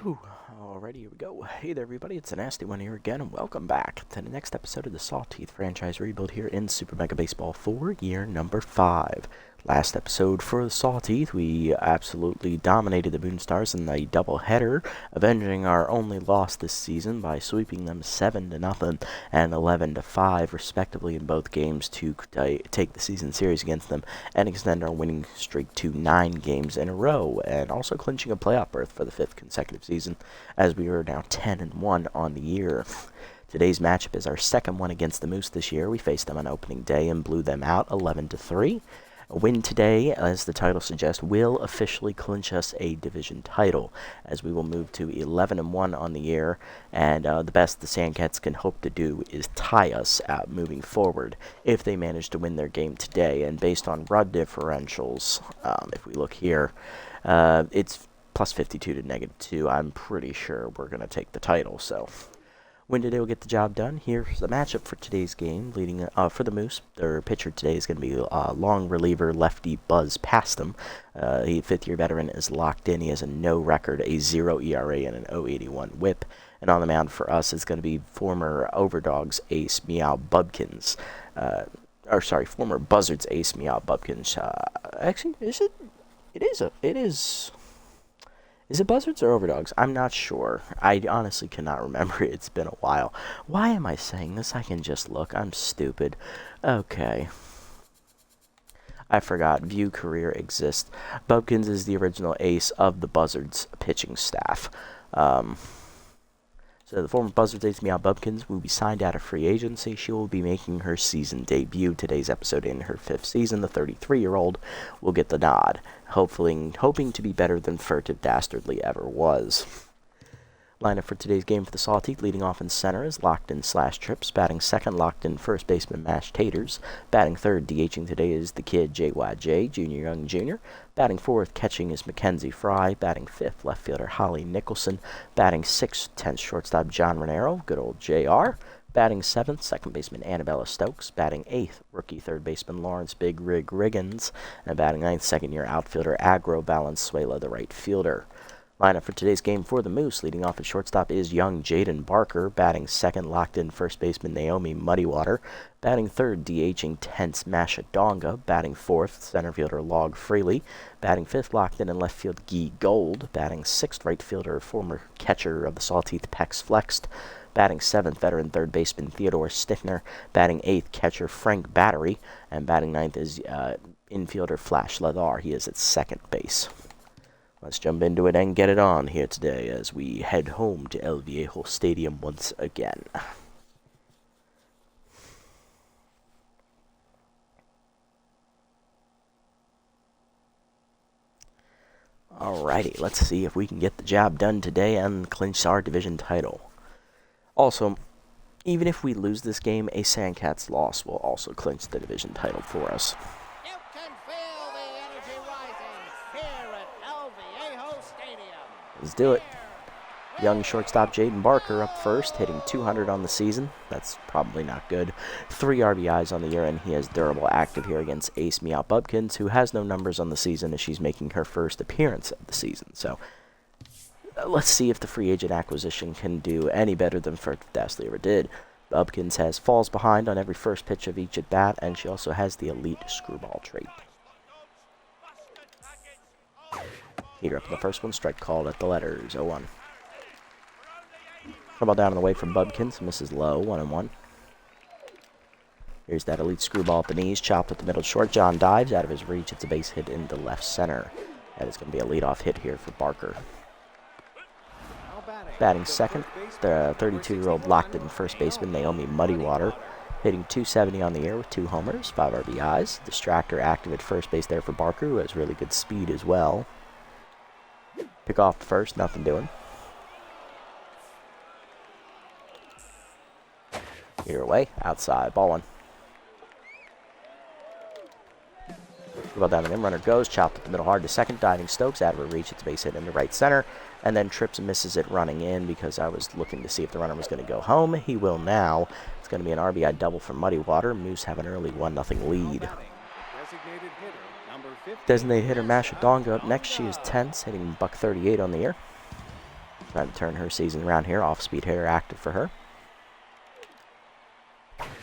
Whew. Alrighty, here we go. Hey there, everybody. It's a nasty one here again, and welcome back to the next episode of the Sawteeth franchise rebuild here in Super Mega Baseball 4, year number 5. Last episode for the Sawteeth, we absolutely dominated the Moonstars in the doubleheader, avenging our only loss this season by sweeping them 7-0 and 11-5, respectively, in both games to take the season series against them and extend our winning streak to 9 games in a row, and also clinching a playoff berth for the 5th consecutive season, as we are now 10-1 on the year. Today's matchup is our second one against the Moose this year. We faced them on opening day and blew them out 11-3. A win today, as the title suggests, will officially clinch us a division title, as we will move to 11-1 on the year, and the best the Sandcats can hope to do is tie us out moving forward if they manage to win their game today. And based on run differentials, if we look here, it's plus 52 to -2. I'm pretty sure we're going to take the title, so win today will get the job done. Here's the matchup for today's game. Leading for the Moose, their pitcher today is going to be long reliever lefty Buzz Pastum. He, fifth-year veteran, is locked in. He has a no record, a 0 ERA, and an 0.81 WHIP. And on the mound for us is going to be former Overdogs ace Meow Bubkins. Former Buzzards ace Meow Bubkins. Actually, is it? It is. Is it Buzzards or Overdogs? I'm not sure. I honestly cannot remember. It's been a while. Why am I saying this? I can just look. I'm stupid. Okay. I forgot. View career exists. Bubkins is the original ace of the Buzzards pitching staff. So the former Buzzards ace Meow Bubkins will be signed out of free agency. She will be making her season debut today's episode in her 5th season. The 33-year-old will get the nod, hoping to be better than Furtive Dastardly ever was. Lineup for today's game for the Sawteeth: leading off in center is Locked In Slash Trips. Batting second, Locked In first baseman Mashed Taters. Batting third, DHing today is the kid JYJ, Junior Young Jr. Batting fourth, catching is Mackenzie Fry. Batting fifth, left fielder Holly Nicholson. Batting sixth, 10th shortstop John Renero, good old JR. Batting seventh, second baseman Annabella Stokes. Batting eighth, rookie third baseman Lawrence Big Rig Riggins. And batting ninth, second-year outfielder Agro Valenzuela, the right fielder. Lineup for today's game for the Moose: leading off at shortstop is young Jaden Barker. Batting second, Locked In first baseman Naomi Muddywater. Batting third, DHing Tense Mashadonga. Batting fourth, center fielder Log Freely. Batting fifth, Locked In and left field Guy Gold. Batting sixth, right fielder former catcher of the Sawteeth Pex Flexed. Batting seventh, veteran third baseman Theodore Stickner. Batting eighth, catcher Frank Battery. And batting ninth is infielder Flash Ladar. He is at second base. Let's jump into it and get it on here today as we head home to El Viejo Stadium once again. Alrighty, let's see if we can get the job done today and clinch our division title. Also, even if we lose this game, a Sandcats loss will also clinch the division title for us. Let's do it. Young shortstop Jaden Barker up first, hitting 200 on the season. That's probably not good. 3 RBIs on the year, and he has durable active here against ace Meow Bubkins, who has no numbers on the season as she's making her first appearance of the season. So let's see if the free agent acquisition can do any better than Furtive Dastardly ever did. Bubkins has falls behind on every first pitch of each at bat, and she also has the elite screwball trait. Heater up in the first one, strike called at the letters, 0-1. Trouble down on the way from Bubkins, misses low, 1-1. Here's that elite screwball at the knees, chopped at the middle short. John dives out of his reach. It's a base hit into left center. That is going to be a leadoff hit here for Barker. Batting second, the 32-year-old Locked In first baseman Naomi Muddywater, hitting 270 on the year with 2 homers, 5 RBIs. Distractor active at first base there for Barker, who has really good speed as well. Pick off first, nothing doing. Here away, outside, ball 1. Well down the rim, runner goes, chopped at the middle hard to second, diving Stokes, out of her reach, it's base hit into right center, and then trips and misses it running in because I was looking to see if the runner was going to go home. He will now. It's going to be an RBI double for Muddywater. Moose have an early 1-0 lead. Designated hitter Mashadonga up next. She is tense, hitting $138 on the year. Trying to turn her season around here. Off-speed hitter active for her.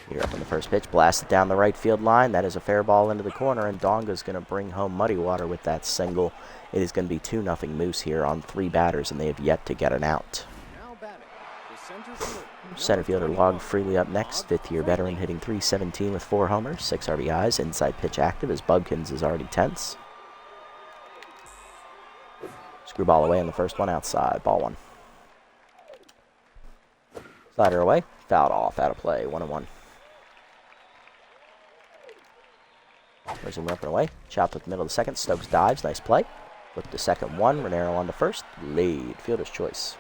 Here up on the first pitch. Blasted down the right field line. That is a fair ball into the corner, and Donga's going to bring home Muddy Water with that single. It is going to be 2-0 Moose here on 3 batters, and they have yet to get an out. Center fielder Log Freely up next. 5th-year veteran hitting .317 with 4 homers, 6 RBIs. Inside pitch active as Bubkins is already tense. Screwball away in the first one outside. Ball 1. Slider away. Fouled off. Out of play. 1-1. Resume up and away. Chopped at the middle of the second. Stokes dives. Nice play. Flip to second 1. Renero on to first. Lead. Fielder's choice.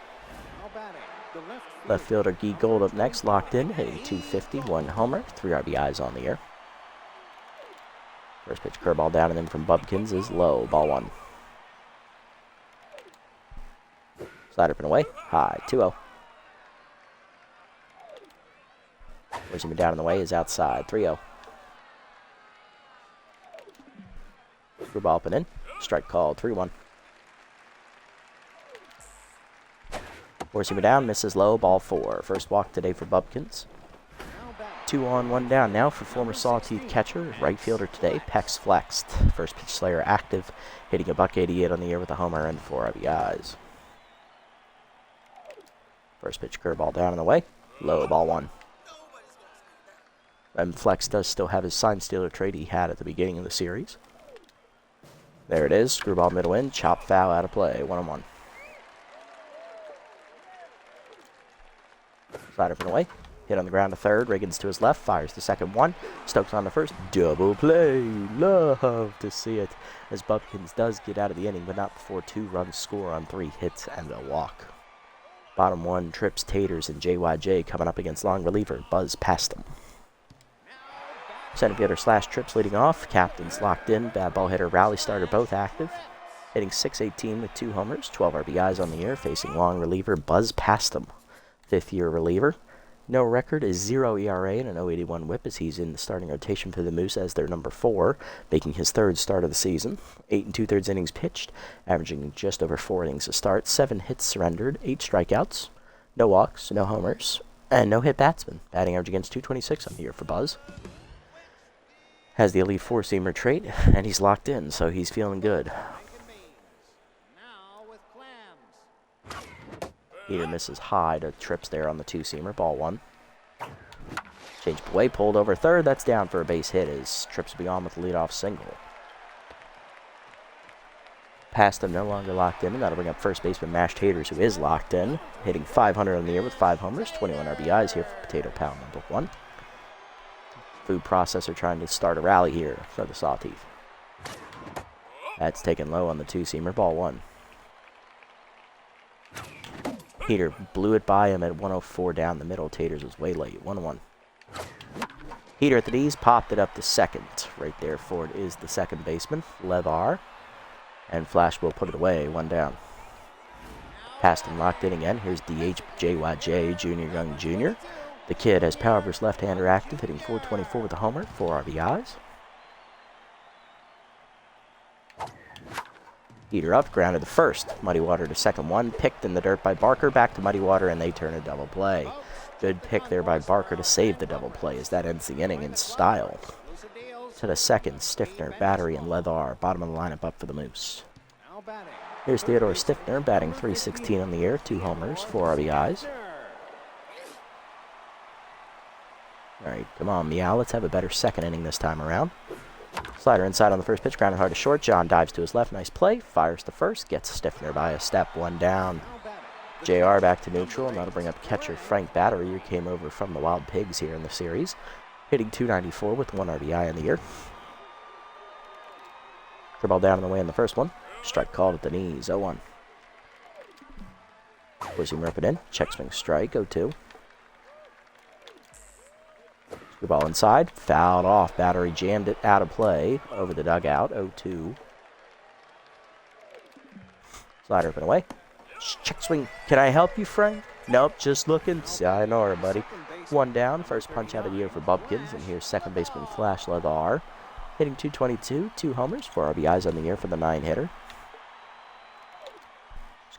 Left fielder Guy Gold up next. Locked in. Hitting .250. 1 homer. 3 RBIs on the year. First pitch curveball down and in from Bubkins is low. Ball 1. Slider up and away. High. 2-0. Resume down in the way is outside. 3-0. Screwball up and in. Strike called. 3-1. Forcing me down. Misses low. Ball 4. First walk today for Bubkins. 2 on, 1 down now for former Sawteeth catcher. Right fielder today. Pecs flexed. First pitch Slayer active. Hitting a .188 on the year with a homer and 4 RBIs. First pitch curveball down in the way. Low. Ball 1. And Flex does still have his sign stealer trait he had at the beginning of the series. There it is. Screwball middle in. Chop foul out of play. 1-1. Slide up and away. Hit on the ground to third. Riggins to his left. Fires the second 1. Stokes on to first. Double play. Love to see it. As Bubkins does get out of the inning, but not before 2 runs score on 3 hits and a walk. Bottom 1, Trips, Taters, and JYJ coming up against long reliever. Buzz past them. Center fielder / Trips leading off. Captain's locked in. Bad ball hitter, rally starter both active. Hitting .618 with 2 homers, 12 RBIs on the year. Facing long reliever Buzz past them. 5th-year reliever. No record is 0 ERA and an .081 whip as he's in the starting rotation for the Moose as their number 4, making his 3rd start of the season. 8 2/3 innings pitched, averaging just over 4 innings a start. 7 hits surrendered, 8 strikeouts, no walks, no homers, and no hit batsman. Batting average against .226 on the year for Buzz. Has the elite 4-seamer trait, and he's locked in, so he's feeling good. Heater misses high to Trips there on the 2-seamer. Ball 1. Change away, pulled over third. That's down for a base hit as Trips be on with the leadoff single. Past him no longer locked in, and that'll bring up first baseman Mash Taters, who is locked in. Hitting .500 on the year with 5 homers, 21 RBIs here for Potato Pal number 1. Food processor trying to start a rally here for the Sawteeth. That's taken low on the 2-seamer. Ball 1. Heater blew it by him at 104 down the middle. Taters was way late. 1-1. Heater at the knees, popped it up to second. Right there for it is the second baseman, Levar. And Flash will put it away. 1 down. Past him locked in again. Here's DH JYJ, Junior Young Jr. The kid has power versus left-hander active, hitting .424 with a homer, 4 RBIs. Heater up, grounded to first. Muddy Water to second 1. Picked in the dirt by Barker. Back to Muddy Water, and they turn a double play. Good pick there by Barker to save the double play as that ends the inning in style. To the second, Stiffner, Battery, and Leather. Bottom of the lineup up for the Moose. Here's Theodore Stiffner, batting .316 on the year. 2 homers, 4 RBIs. All right, come on, Meow. Let's have a better second inning this time around. Slider inside on the first pitch, grounded hard to short. John dives to his left, nice play. Fires to first, gets Stiffner by a step. 1 down. JR back to neutral, and that'll bring up catcher Frank Battery, who came over from the Wild Pigs here in the series. Hitting .294 with 1 RBI in the year. Curveball down in the way in the first one. Strike called at the knees. 0-1. Forcing rip it in. Check swing strike. 0-2. Ball inside, fouled off. Battery jammed it out of play over the dugout. 0-2. Slider up and away. Check swing. Can I help you, Frank? Nope, just looking. Sayonara, buddy. 1 down. First punch out of the year for Bubkins. And here's second baseman Flash Leather. Hitting .222, 2 homers, 4 RBIs on the year for the 9-hitter.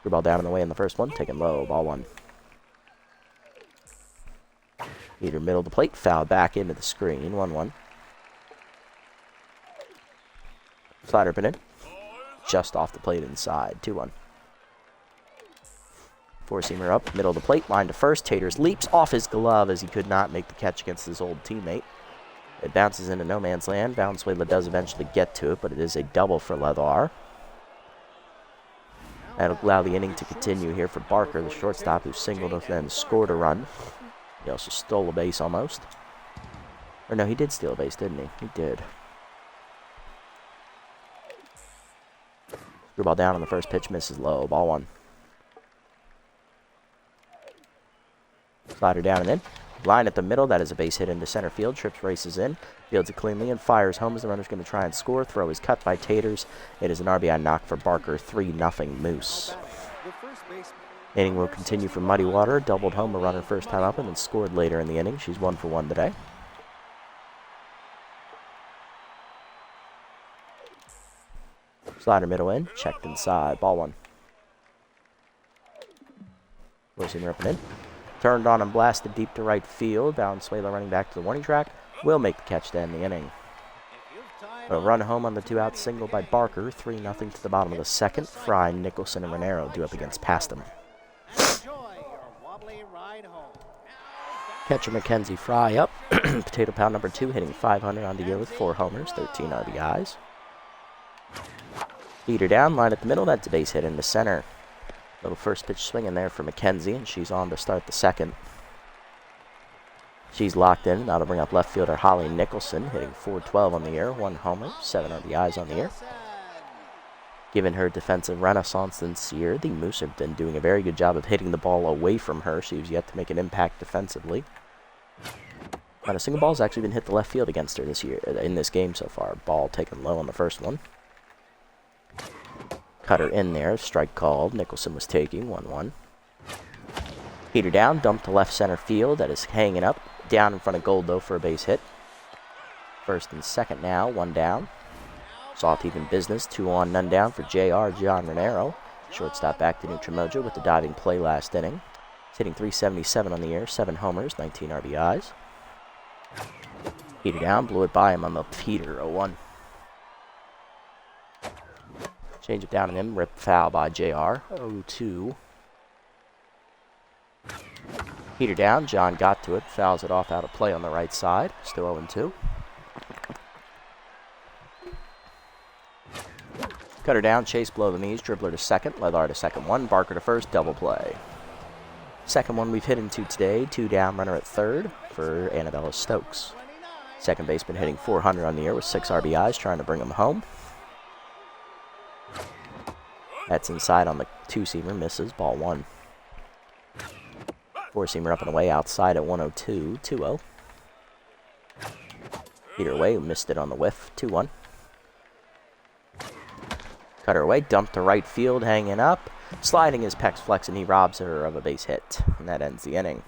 Screwball down in the way in the first one, taken low, ball 1. Heater middle of the plate, foul back into the screen, 1-1. Slider pin in. Just off the plate inside, 2-1. Four-seamer up, middle of the plate, line to first. Taters leaps off his glove as he could not make the catch against his old teammate. It bounces into no man's land. Valenzuela does eventually get to it, but it is a double for Levar. That'll allow the inning to continue here for Barker, the shortstop, who singled and then scored a run. He also stole a base almost. Or no, he did steal a base, didn't he? He did. Screwball down on the first pitch, misses low, ball 1. Slider down and in. Line at the middle, that is a base hit into center field. Trips races in, fields it cleanly, and fires home as the runner's going to try and score. Throw is cut by Taters. It is an RBI knock for Barker, 3-0 Moose. Inning will continue for Muddy Water. Doubled home a runner first time up and then scored later in the inning. She's 1 for 1 today. Slider middle in, checked inside, ball 1. Four-seamer up and in. Turned on and blasted deep to right field. Valenzuela running back to the warning track. Will make the catch to end the inning. A run home on the 2-out single by Barker. 3-0 to the bottom of the second. Fry, Nicholson, and Renero due up against Paston. Catcher Mackenzie Fry up. Potato Pound number 2 hitting .500 on the year with 4 homers, 13 RBIs. Heater down, line at the middle. That's a base hit into center. Little first pitch swing in there for Mackenzie, and she's on to start the second. She's locked in. That'll bring up left fielder Holly Nicholson, hitting .412 on the year, 1 homer, 7 RBIs on the year. Given her defensive renaissance this year, the Moose have been doing a very good job of hitting the ball away from her. She's yet to make an impact defensively. Not a single ball has actually been hit the left field against her this year in this game so far. Ball taken low on the first one. Cutter in there, strike called. Nicholson was taking, 1-1. Heater down, dumped to left center field. That is hanging up. Down in front of Gold, though, for a base hit. First and second now, 1 down. Sawteeth in business, 2 on, none down for J.R. John Renero. Shortstop back to Nutrimoja with the diving play last inning. He's hitting .377 on the year, 7 homers, 19 RBIs. Heater down, blew it by him on the heater, 0-1. Change it down to him. Rip foul by JR. 0-2. Heater down. John got to it. Fouls it off out of play on the right side. Still 0-2. Cutter down. Chase below the knees. Dribbler to second. Levar to second 1. Barker to first. Double play. Second one we've hit into today. 2 down. Runner at third for Annabella Stokes. Second baseman hitting .400 on the year with 6 RBIs. Trying to bring him home. That's inside on the 2-seamer, misses, ball 1. 4-seamer up and away outside at 102, 2-0. Heater away, missed it on the whiff, 2-1. Cutter away, dumped to right field, hanging up. Sliding his pecs flex, and he robs her of a base hit. And that ends the inning.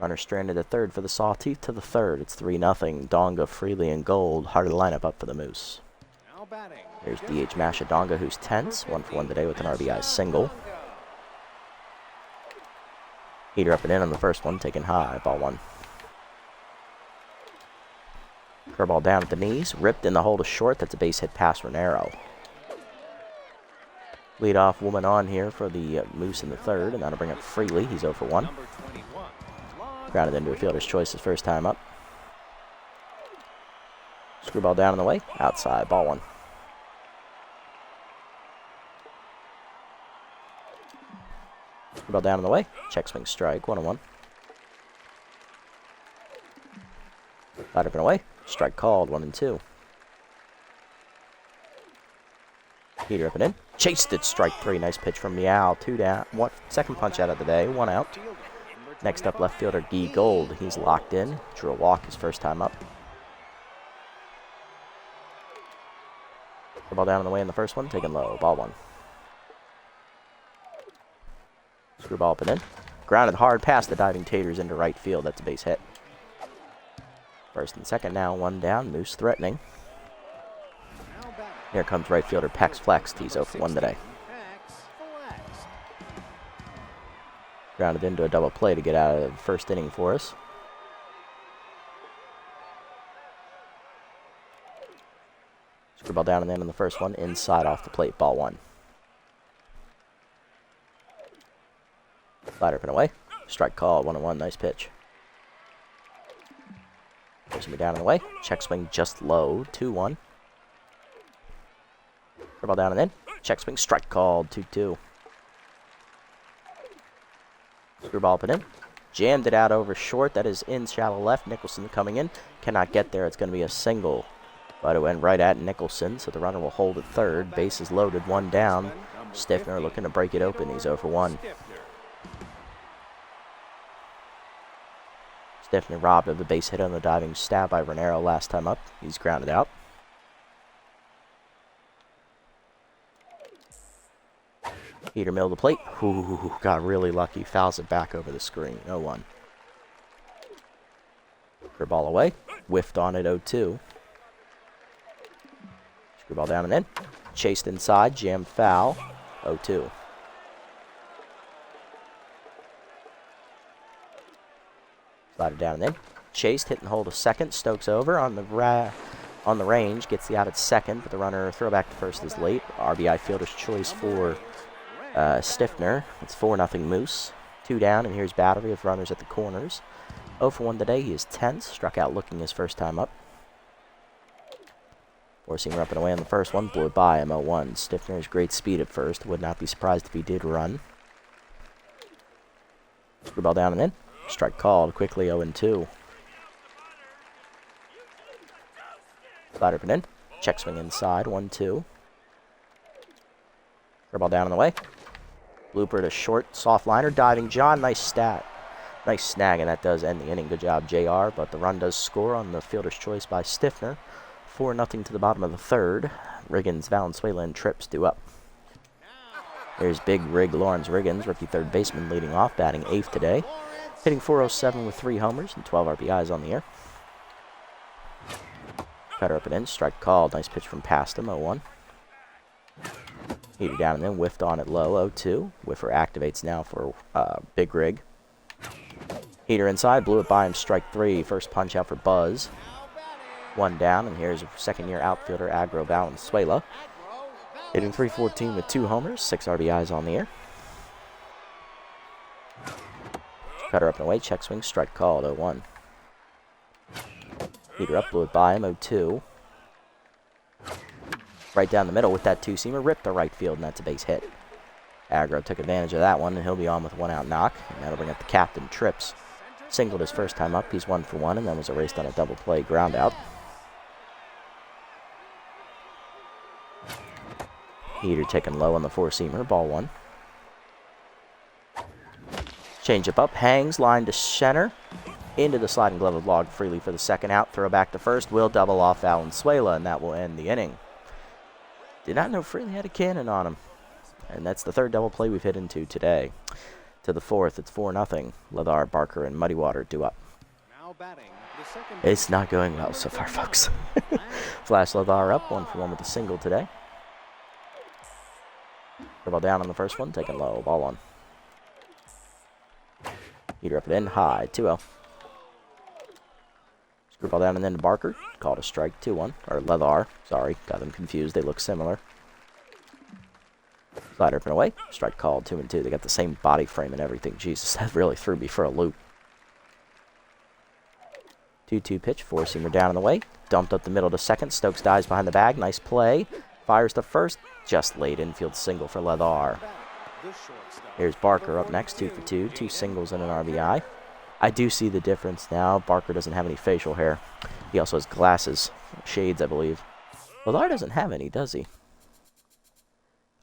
Runner stranded at third for the Sawteeth to the third. It's 3-0. Donga, Freely, and Gold. Hard to line up for the Moose. Here's D.H. Mashadonga, who's tense. 1 for 1 today with an RBI single. Heater up and in on the first one, taken high, ball 1. Curveball down at the knees, ripped in the hole to short. That's a base hit past Renero. Leadoff woman on here for the Moose in the third, and that'll bring up Freely. He's 0 for 1. Grounded into a fielder's choice his first time up. Screwball down on the way, outside, ball 1. Screwball down on the way, check swing strike, 1-1. Light up and away, strike called, 1-2. Heater up and in, chased it, strike 3, nice pitch from Meow, 2 down, second punch out of the day, 1 out. Next up, left fielder Guy Gold, he's locked in, drew a walk his first time up. Ball down on the way in the first one, taken low, ball 1. Screwball up and in. Grounded hard past the diving Taters into right field. That's a base hit. First and second now, 1 down. Moose threatening. Here comes right fielder Pex Flex. He's 0 for 1 today. Grounded into a double play to get out of the first inning for us. Screwball down and in on the first one. Inside off the plate. Ball 1. Slider up and away. Strike call. 1-1. Nice pitch. Pushing me down and away. Check swing just low. 2-1. Screwball down and in. Check swing. Strike called. 2-2. Screwball up and in. Jammed it out over short. That is in shallow left. Nicholson coming in. Cannot get there. It's going to be a single. But it went right at Nicholson, so the runner will hold at third. Bases loaded, 1 down. Stiffner looking to break it open. He's 0 for 1. Stiffner robbed of the base hit on the diving stab by Renero last time up. He's grounded out. Heater middle of the plate. Ooh, got really lucky. Fouls it back over the screen. 0-1. Ball away. Whiffed on it. 0-2. Screwball down and in. Chased inside. Jammed foul. 0-2. Slider down and in. Chased. Hit and hold a second. Stokes over on the range. Gets the out at second, but the runner throwback to first is late. RBI fielder's choice for Stiffner. It's 4-0 Moose. 2 down, and here's battery with runners at the corners. 0 for 1 today. He is tense. Struck out looking his first time up. Four-seamer up and away on the first one. Blew it by him. 0-1. Stiffner's great speed at first. Would not be surprised if he did run. Screwball down and in. Strike called. Quickly 0-2. Slider up and in. Check swing inside. 1-2. Screwball down on the way. Blooper to short. Soft liner. Diving John. Nice stat. Nice snag, and that does end the inning. Good job, JR. But the run does score on the fielder's choice by Stiffner. 4-0 to the bottom of the third. Riggins, Valenzuela, and Trips due up. There's big rig Lawrence Riggins, rookie third baseman, leading off, batting 8th today. Hitting .407 with 3 homers and 12 RBIs on the year. Cutter up and in, strike called. Nice pitch from past him, 0-1. Heater down and then, whiffed on it low, 0-2. Whiffer activates now for big rig. Heater inside, blew it by him, strike 3. First punch out for Buzz. 1 down, and here's second-year outfielder Agro Valenzuela. Hitting .314 with 2 homers, 6 RBIs on the year. Cutter up and away, check swing, strike called, 0-1. Heater up, blew it by him, 0-2. Right down the middle with that 2-seamer, ripped to right field, and that's a base hit. Agro took advantage of that one, and he'll be on with a 1-out knock, and that'll bring up the captain, Trips. Singled his first time up, he's 1 for 1, and then was erased on a double play ground out. Heater taken low on the 4-seamer, ball 1. Change up, hangs, line to center. Into the sliding glove of Log Freely for the second out. Throw back to first, will double off Valenzuela, and that will end the inning. Did not know Freely had a cannon on him. And that's the third double play we've hit into today. To the fourth, it's 4-0. Ladar, Barker, and Muddywater due up. It's not going well so far, folks. Flash Ladar up, 1 for 1 with a single today. Ball down on the first one, taken low, ball 1. Heater up and in, high, 2-0. Screwball down and then to Barker, called a strike, 2-1. Or Ladar, sorry, got them confused, they look similar. Slider up and away, strike called, 2-2. They got the same body frame and everything. Jesus, that really threw me for a loop. 2-2 pitch, 4-seamer down and away. Dumped up the middle to second. Stokes dives behind the bag, nice play. Fires to first, just late infield single for Ladar. Here's Barker up next, 2 for 2, 2 singles and an RBI. I do see the difference now. Barker doesn't have any facial hair. He also has glasses, shades, I believe. Ladar doesn't have any, does he?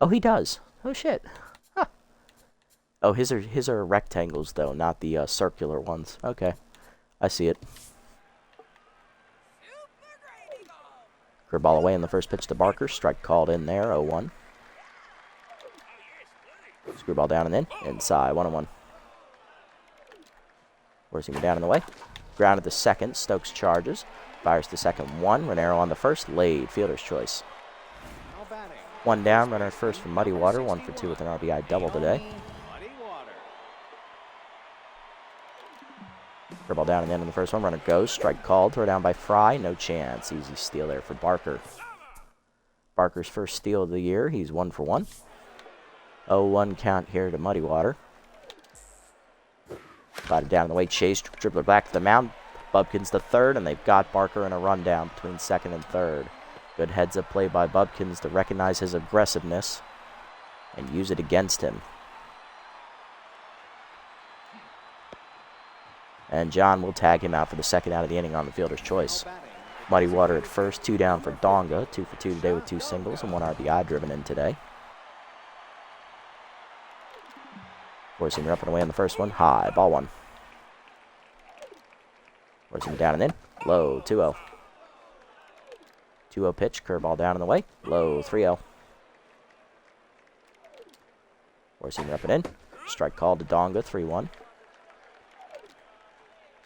Oh, he does. Oh, shit. Huh. Oh, his are rectangles, though, not the circular ones. Okay, I see it. Curveball away in the first pitch to Barker. Strike called in there, 0-1. Screwball down and in. Inside, 1-1. Forcing him down in the way. Grounded to second. Stokes charges. Fires to second, 1. Renero on the first. Laid. Fielder's choice. 1 down. Runner at first from Muddywater. 1 for 2 with an RBI double today. Curveball down and in on the first one. Runner goes. Strike called. Throw down by Fry. No chance. Easy steal there for Barker. Barker's first steal of the year. He's 1 for 1. 0-1 count here to Muddy Water. Slided down in the way. Chase. Dribbler back to the mound. Bubkins the third, and they've got Barker in a rundown between second and third. Good heads-up play by Bubkins to recognize his aggressiveness and use it against him. And John will tag him out for the second out of the inning on the fielder's choice. Muddy Water at first, 2 down for Donga. 2 for 2 today with 2 singles and 1 RBI driven in today. Forcing him up and away on the first one. High, ball 1. Forcing him down and in. Low, 2-0. 2-0 pitch, curveball down and the way. Low, 3-0. Forcing him up and in. Strike called to Donga, 3-1.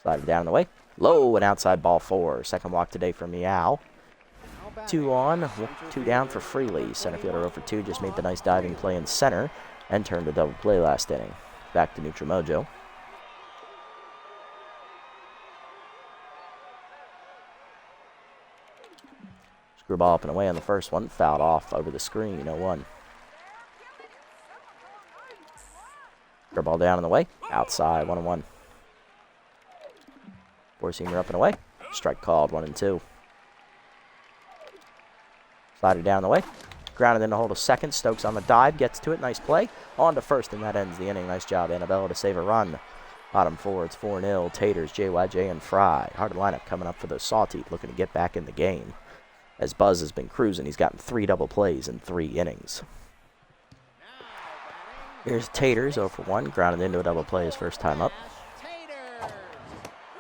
Slider down and away. Low and outside, ball 4. Second walk today for Meow. 2 on, 2 down for Freely. Center fielder 0 for 2 just made the nice diving play in center and turned a double play last inning. Back to Neutral Mojo. Screwball up and away on the first one. Fouled off over the screen, 0-1. Curveball down and away. Outside, 1-1. Four-seamer up and away. Strike called, 1-2. Slider down the way. Grounded in to hold a second. Stokes on the dive. Gets to it. Nice play. On to first, and that ends the inning. Nice job, Annabella, to save a run. Bottom 4, it's 4-0. Taters, JYJ, and Fry. Hard lineup coming up for the Sawteeth, looking to get back in the game. As Buzz has been cruising, he's gotten 3 double plays in 3 innings. Here's Taters, 0 for 1. Grounded into a double play his first time up.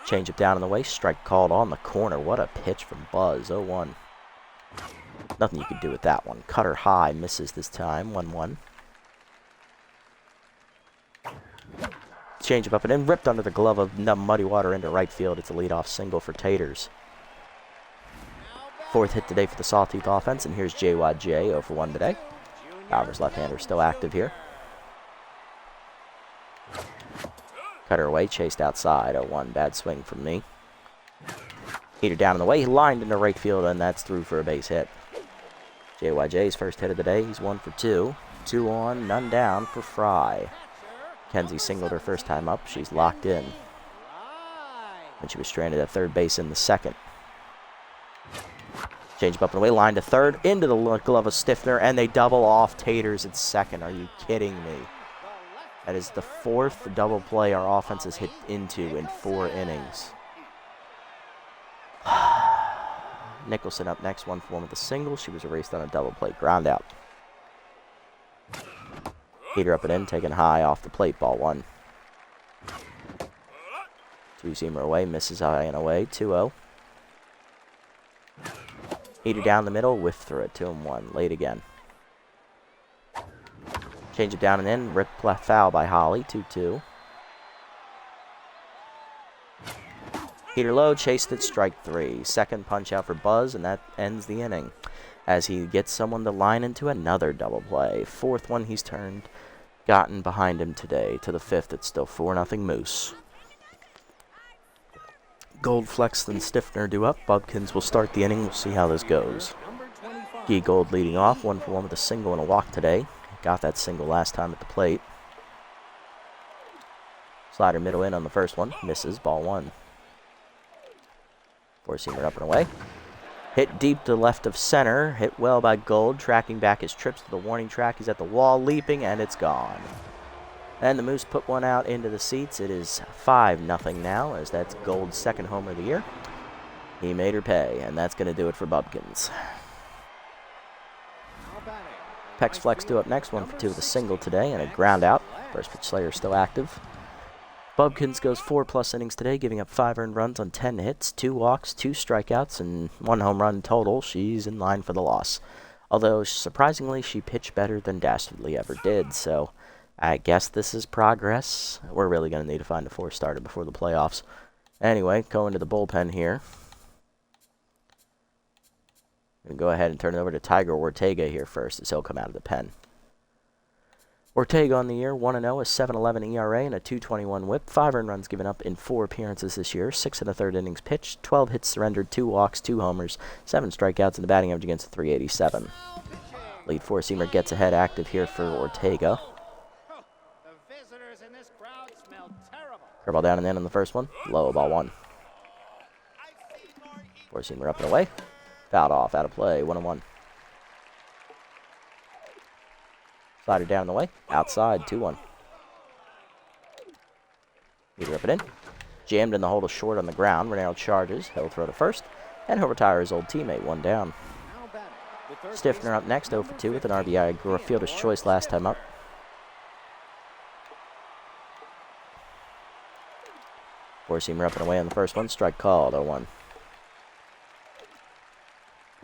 Change it down in the way. Strike called on the corner. What a pitch from Buzz. 0-1. Nothing you can do with that one. Cutter high. Misses this time. 1-1. Change up and in. Ripped under the glove of Muddy Water into right field. It's a leadoff single for Taters. 4th hit today for the Sawteeth offense. And here's JYJ. 0 for 1 today. Alvarez left-hander still active here. Cutter away, chased outside, 0-1, bad swing from me. Heater down in the way, he lined into right field, and that's through for a base hit. JYJ's first hit of the day, he's 1 for 2. 2 on, none down for Fry. Kenzie singled her first time up, she's locked in. And she was stranded at third base in the second. Change up and away, line to third, into the glove of Stiffner, and they double off Taters at second. Are you kidding me? That is the 4th double play our offense has hit into in 4 innings. Nicholson up next, 1 for 1 with a single. She was erased on a double play ground out. Heater up and in, taken high off the plate, ball 1. 2-seamer away, misses high and away, 2-0. Heater down the middle, whiff through it, 2-1, late again. Change it down and in. Rip foul by Holly. 2-2. Heater low. Chased it. Strike 3. Second punch out for Buzz, and that ends the inning. As he gets someone to line into another double play. 4th one he's gotten behind him today. To the 5th, it's still 4-0 Moose. Gold, Flex, and Stiffner do up. Bubkins will start the inning. We'll see how this goes. Guy Gold leading off. 1 for 1 with a single and a walk today. Got that single last time at the plate. Slider middle in on the first one. Misses. Ball 1. Four-seamer up and away. Hit deep to left of center. Hit well by Gold. Tracking back his trips to the warning track. He's at the wall leaping, and it's gone. And the Moose put one out into the seats. It is 5-0 now, as that's Gold's 2nd homer of the year. He made her pay, and that's going to do it for Bubkins. Pex Flex due up next, 1 for 2 with a single today and a ground out. First pitch Slayer still active. Bubkins goes 4+ innings today, giving up 5 earned runs on 10 hits, 2 walks, 2 strikeouts, and 1 home run total. She's in line for the loss. Although, surprisingly, she pitched better than Dastardly ever did, so I guess this is progress. We're really going to need to find a 4-starter before the playoffs. Anyway, going to the bullpen here. I'm going to go ahead and turn it over to Tiger Ortega here first, as he'll come out of the pen. Ortega on the year, 1-0, a 7.11 ERA and a 2.21 WHIP. 5 earned runs given up in 4 appearances this year. 6 1/3 innings pitched, 12 hits surrendered, 2 walks, 2 homers, 7 strikeouts, and the batting average against a 387. Lead four-seamer gets ahead, active here for Ortega. Curveball down and in on the first one. Low, ball 1. Four-seamer up and away. Fouled off, out of play, 1-1. Slider down and away. Outside, 2-1. Heater up and in. Jammed in the hole to short on the ground. Renero charges. He'll throw to first. And he'll retire his old teammate, 1 down. Stiffner up next, 0 for 2 with an RBI. Grew a fielder's choice last time up. Four-seamer up and away on the first one. Strike called, 0-1.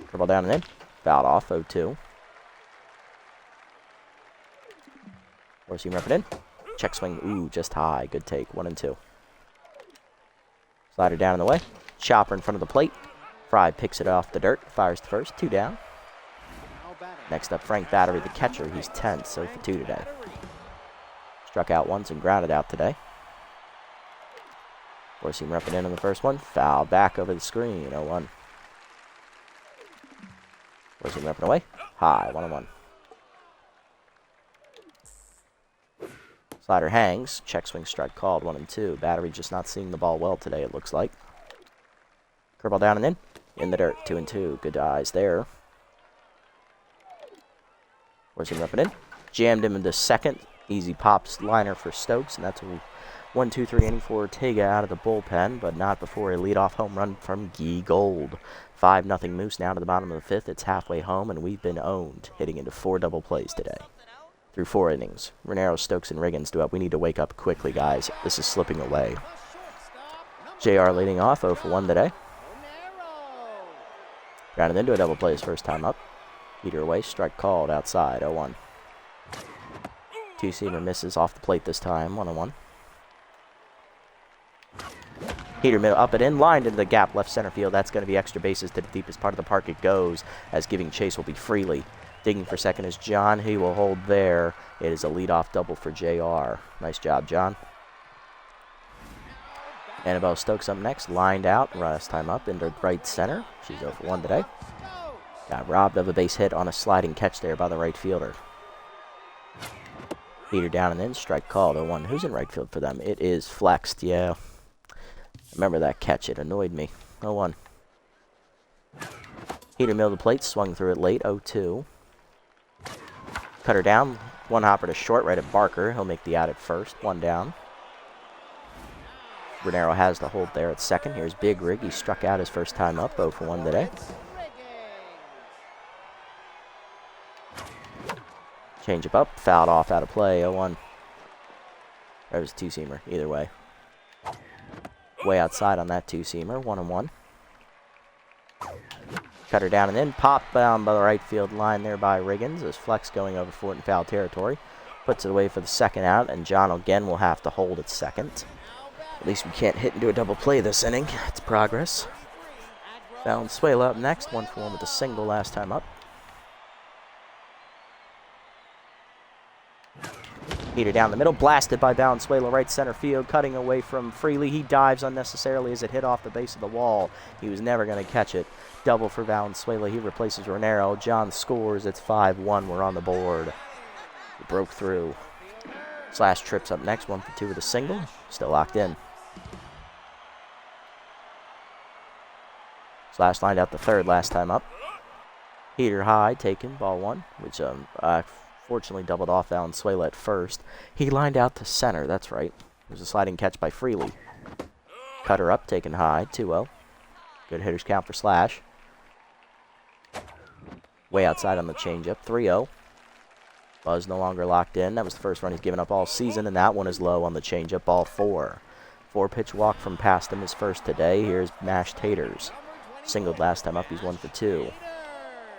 Curveball down and in. Fouled off, 0-2. Four-seamer up and in. Check swing, ooh, just high. Good take, 1-2. Slider down in the way. Chopper in front of the plate. Fry picks it off the dirt. Fires to first, 2 down. Next up, Frank Battery, the catcher. He's tense, 0 for 2 today. Struck out once and grounded out today. Four-seamer up and in on the first one. Foul back over the screen, 0-1. Four-seamer up and away. High, 1-1. Slider hangs. Check swing strike called, 1-2. Battery just not seeing the ball well today, it looks like. Curveball down and in. In the dirt, 2-2. Good eyes there. Four-seamer up and in. Jammed him into second. Easy pops liner for Stokes, and that's a 1-2-3 inning for Ortega out of the bullpen, but not before a leadoff home run from Guy Gold. 5-0 Moose now to the bottom of the 5th. It's halfway home, and we've been owned, hitting into 4 double plays today. Through 4 innings. Renero, Stokes, and Riggins do up. We need to wake up quickly, guys. This is slipping away. JR leading off, 0 for 1 today. Grounded into a double play his first time up. Heater away, strike called, outside, 0-1. Two-seamer misses off the plate this time, 1-1. Heater middle, up and in, lined into the gap left center field. That's going to be extra bases to the deepest part of the park it goes, as giving chase will be Freely. Digging for second is John. He will hold there. It is a leadoff double for JR. Nice job, John. Annabelle Stokes up next, lined out, last time up into right center. She's 0 for 1 today. Got robbed of a base hit on a sliding catch there by the right fielder. Heater down and in, strike called, 0-1. Who's in right field for them? It is flexed, yeah. Remember that catch, it annoyed me. 0-1. Heater middle of the plate, swung through it late, 0-2. Cutter down, 1 hopper to short, right at Barker. He'll make the out at first, 1 down. Renero has the hold there at second. Here's Big Rig. He struck out his first time up, 0 for 1 today. Change up, fouled off, out of play, 0-1. That was a two-seamer, either way. Way outside on that two-seamer, 1-1. Cutter down and in, pop down by the right field line there by Riggins. As Flex going over for it in foul territory. Puts it away for the second out, and John again will have to hold at second. At least we can't hit into a double play this inning. It's progress. Valenzuela up next, 1 for 1 with a single last time up. Heater down the middle, blasted by Valenzuela, right center field, cutting away from Freely. He dives unnecessarily as it hit off the base of the wall. He was never going to catch it. Double for Valenzuela. He replaces Renero. John scores. It's 5-1. We're on the board. He broke through. Slash trips up next, 1 for 2 with a single. Still locked in. Slash lined out the third last time up. Heater high, taken, ball 1, which fortunately doubled off Valenzuela at first. He lined out to center, that's right. There's a sliding catch by Freely. Cutter up, taken high, 2-0. Good hitter's count for Slash. Way outside on the changeup, 3-0. Buzz no longer locked in. That was the first run he's given up all season, and that one is low on the changeup, ball 4. 4-pitch walk from past him, his first today. Here's Mashed Taters. Singled last time up, he's 1 for 2.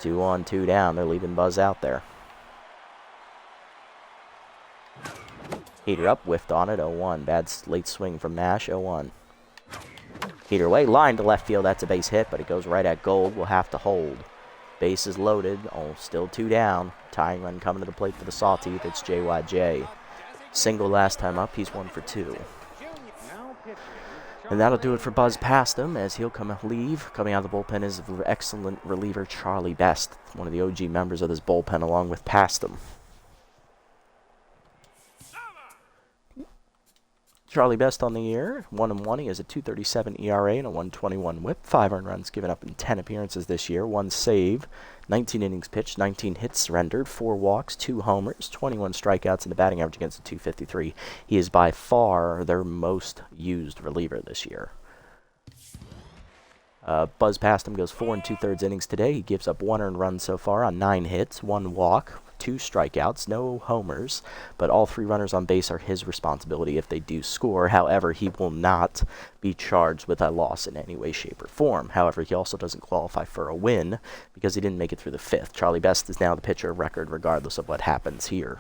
2 on, 2 down. They're leaving Buzz out there. Heater up, whiffed on it, 0-1. Bad late swing from Nash, 0-1. Heater away, line to left field. That's a base hit, but it goes right at Gold. We'll have to hold. Base is loaded. Oh, still 2 down. Tying run coming to the plate for the Sawteeth. It's JYJ. Single last time up. He's 1 for 2. And that'll do it for Buzz past him as he'll leave. Coming out of the bullpen is excellent reliever Charlie Best, one of the OG members of this bullpen, along with past him. Charlie Best on the year, 1-1. He has a 2.37 ERA and a 1.21 WHIP. 5 earned runs given up in 10 appearances this year. 1 save, 19 innings pitched, 19 hits surrendered, 4 walks, 2 homers, 21 strikeouts, and the batting average against a 253. He is by far their most used reliever this year. Buzz past him goes 4 2/3 innings today. He gives up 1 earned run so far on 9 hits, 1 walk, 2 strikeouts, no homers, but all 3 runners on base are his responsibility if they do score. However, he will not be charged with a loss in any way, shape, or form. However, he also doesn't qualify for a win because he didn't make it through the 5th. Charlie Best is now the pitcher of record regardless of what happens here.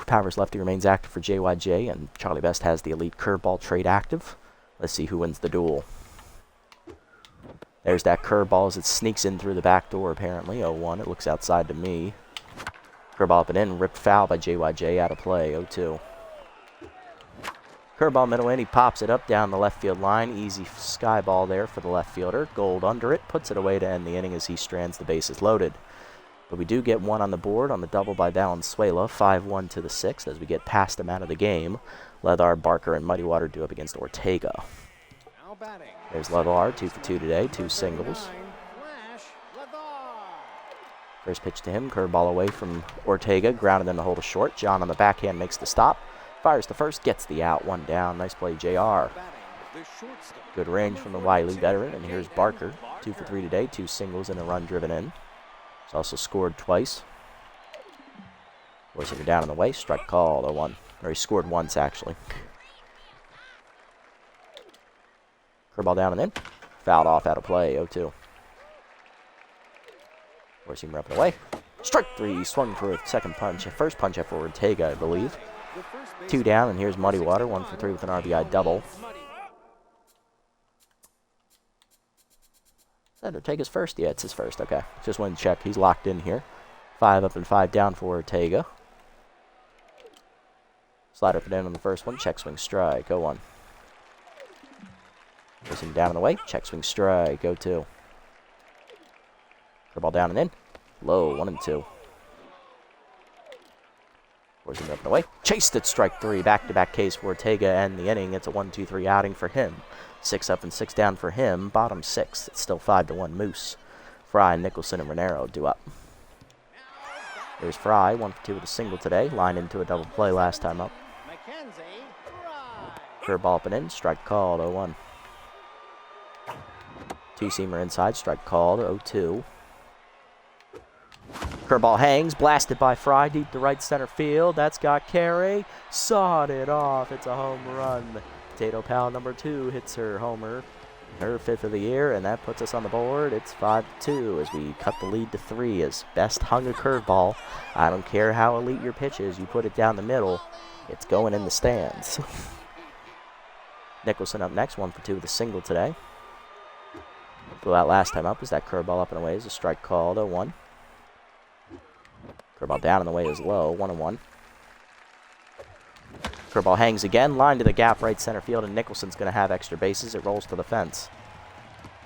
Powers lefty remains active for JYJ, and Charlie Best has the elite curveball trait active. Let's see who wins the duel. There's that curveball as it sneaks in through the back door, apparently. 0-1. It looks outside to me. Curveball up and in. Ripped foul by JYJ. Out of play. 0-2. Curveball middle in. He pops it up down the left field line. Easy sky ball there for the left fielder. Gold under it. Puts it away to end the inning as he strands the bases loaded. But we do get 1 on the board on the double by Valenzuela. 5-1 to the 6th as we get past him out of the game. Leathar, Barker, and Muddy Water due up against Ortega. There's Leathar, 2 for 2 today, 2 singles. First pitch to him, curveball away from Ortega, grounded in the hole to short. John on the backhand makes the stop, fires the first, gets the out, 1 down. Nice play, JR. Good range from the Wiley veteran, and here's Barker, 2 for 3 today, 2 singles and a run driven in. He's also scored twice. Forcing her down on the way, strike called, 0-1. Or he scored once, actually. Curveball down and in. Fouled off out of play, 0-2. Forcing him up and away. Strike 3, swung for a second punch. First punch after Ortega, I believe. 2 down, and here's Muddy Water, 1 for 3 with an RBI double. Is that Ortega's first? Yeah, it's his first, okay. Just wanted to check. He's locked in here. 5 up and 5 down for Ortega. Slide up and in on the first one. Check swing strike, 0-1. Pushing down and away. Check swing strike. 0-2. Curveball down and in. Low. 1-2. Forcing up and away. Chased it. Strike 3. Back-to-back case for Ortega and the inning. It's a 1-2-3 outing for him. 6 up and 6 down for him. Bottom 6. It's still 5-1 Moose. Fry, Nicholson, and Renero due up. There's Fry. 1 for 2 with a single today. Lined into a double play last time up. Curveball up and in. Strike called. 0-1. 2-seamer inside, strike called, 0-2. Curveball hangs, blasted by Fry, deep to right center field. That's got carry, sawed it off. It's a home run. Potato Pal number 2 hits her homer, her 5th of the year, and that puts us on the board. It's 5-2 as we cut the lead to 3 as Best hung a curveball. I don't care how elite your pitch is, you put it down the middle, it's going in the stands. Nicholson up next, 1 for 2 with a single today. Flew out last time up as that curveball up and away is a strike called, 0-1. Curveball down and away is low, 1-1. Curveball hangs again, line to the gap right center field, and Nicholson's going to have extra bases. It rolls to the fence.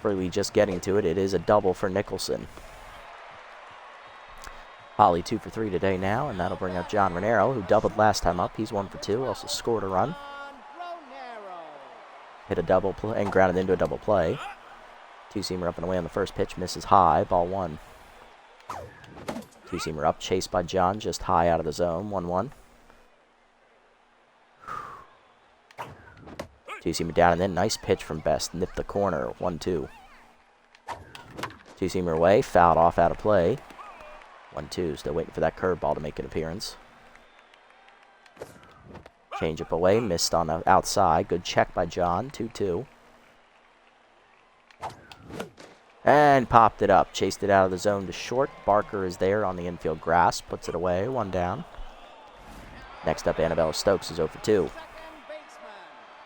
Freely just getting to it. It is a double for Nicholson. Holly 2 for 3 today now, and that'll bring up John Renero, who doubled last time up. He's 1 for 2, also scored a run. Hit a double play and grounded into a double play. 2-seamer up and away on the first pitch, misses high, ball 1. 2-seamer up, chased by John, just high out of the zone, 1-1. 2-seamer down and then, nice pitch from Best, nipped the corner, 1-2. 2-seamer away, fouled off out of play, 1-2, still waiting for that curveball to make an appearance. Change up away, missed on the outside, good check by John, 2-2. And popped it up. Chased it out of the zone to short. Barker is there on the infield grass. Puts it away. 1 down. Next up, Annabella Stokes is 0 for 2.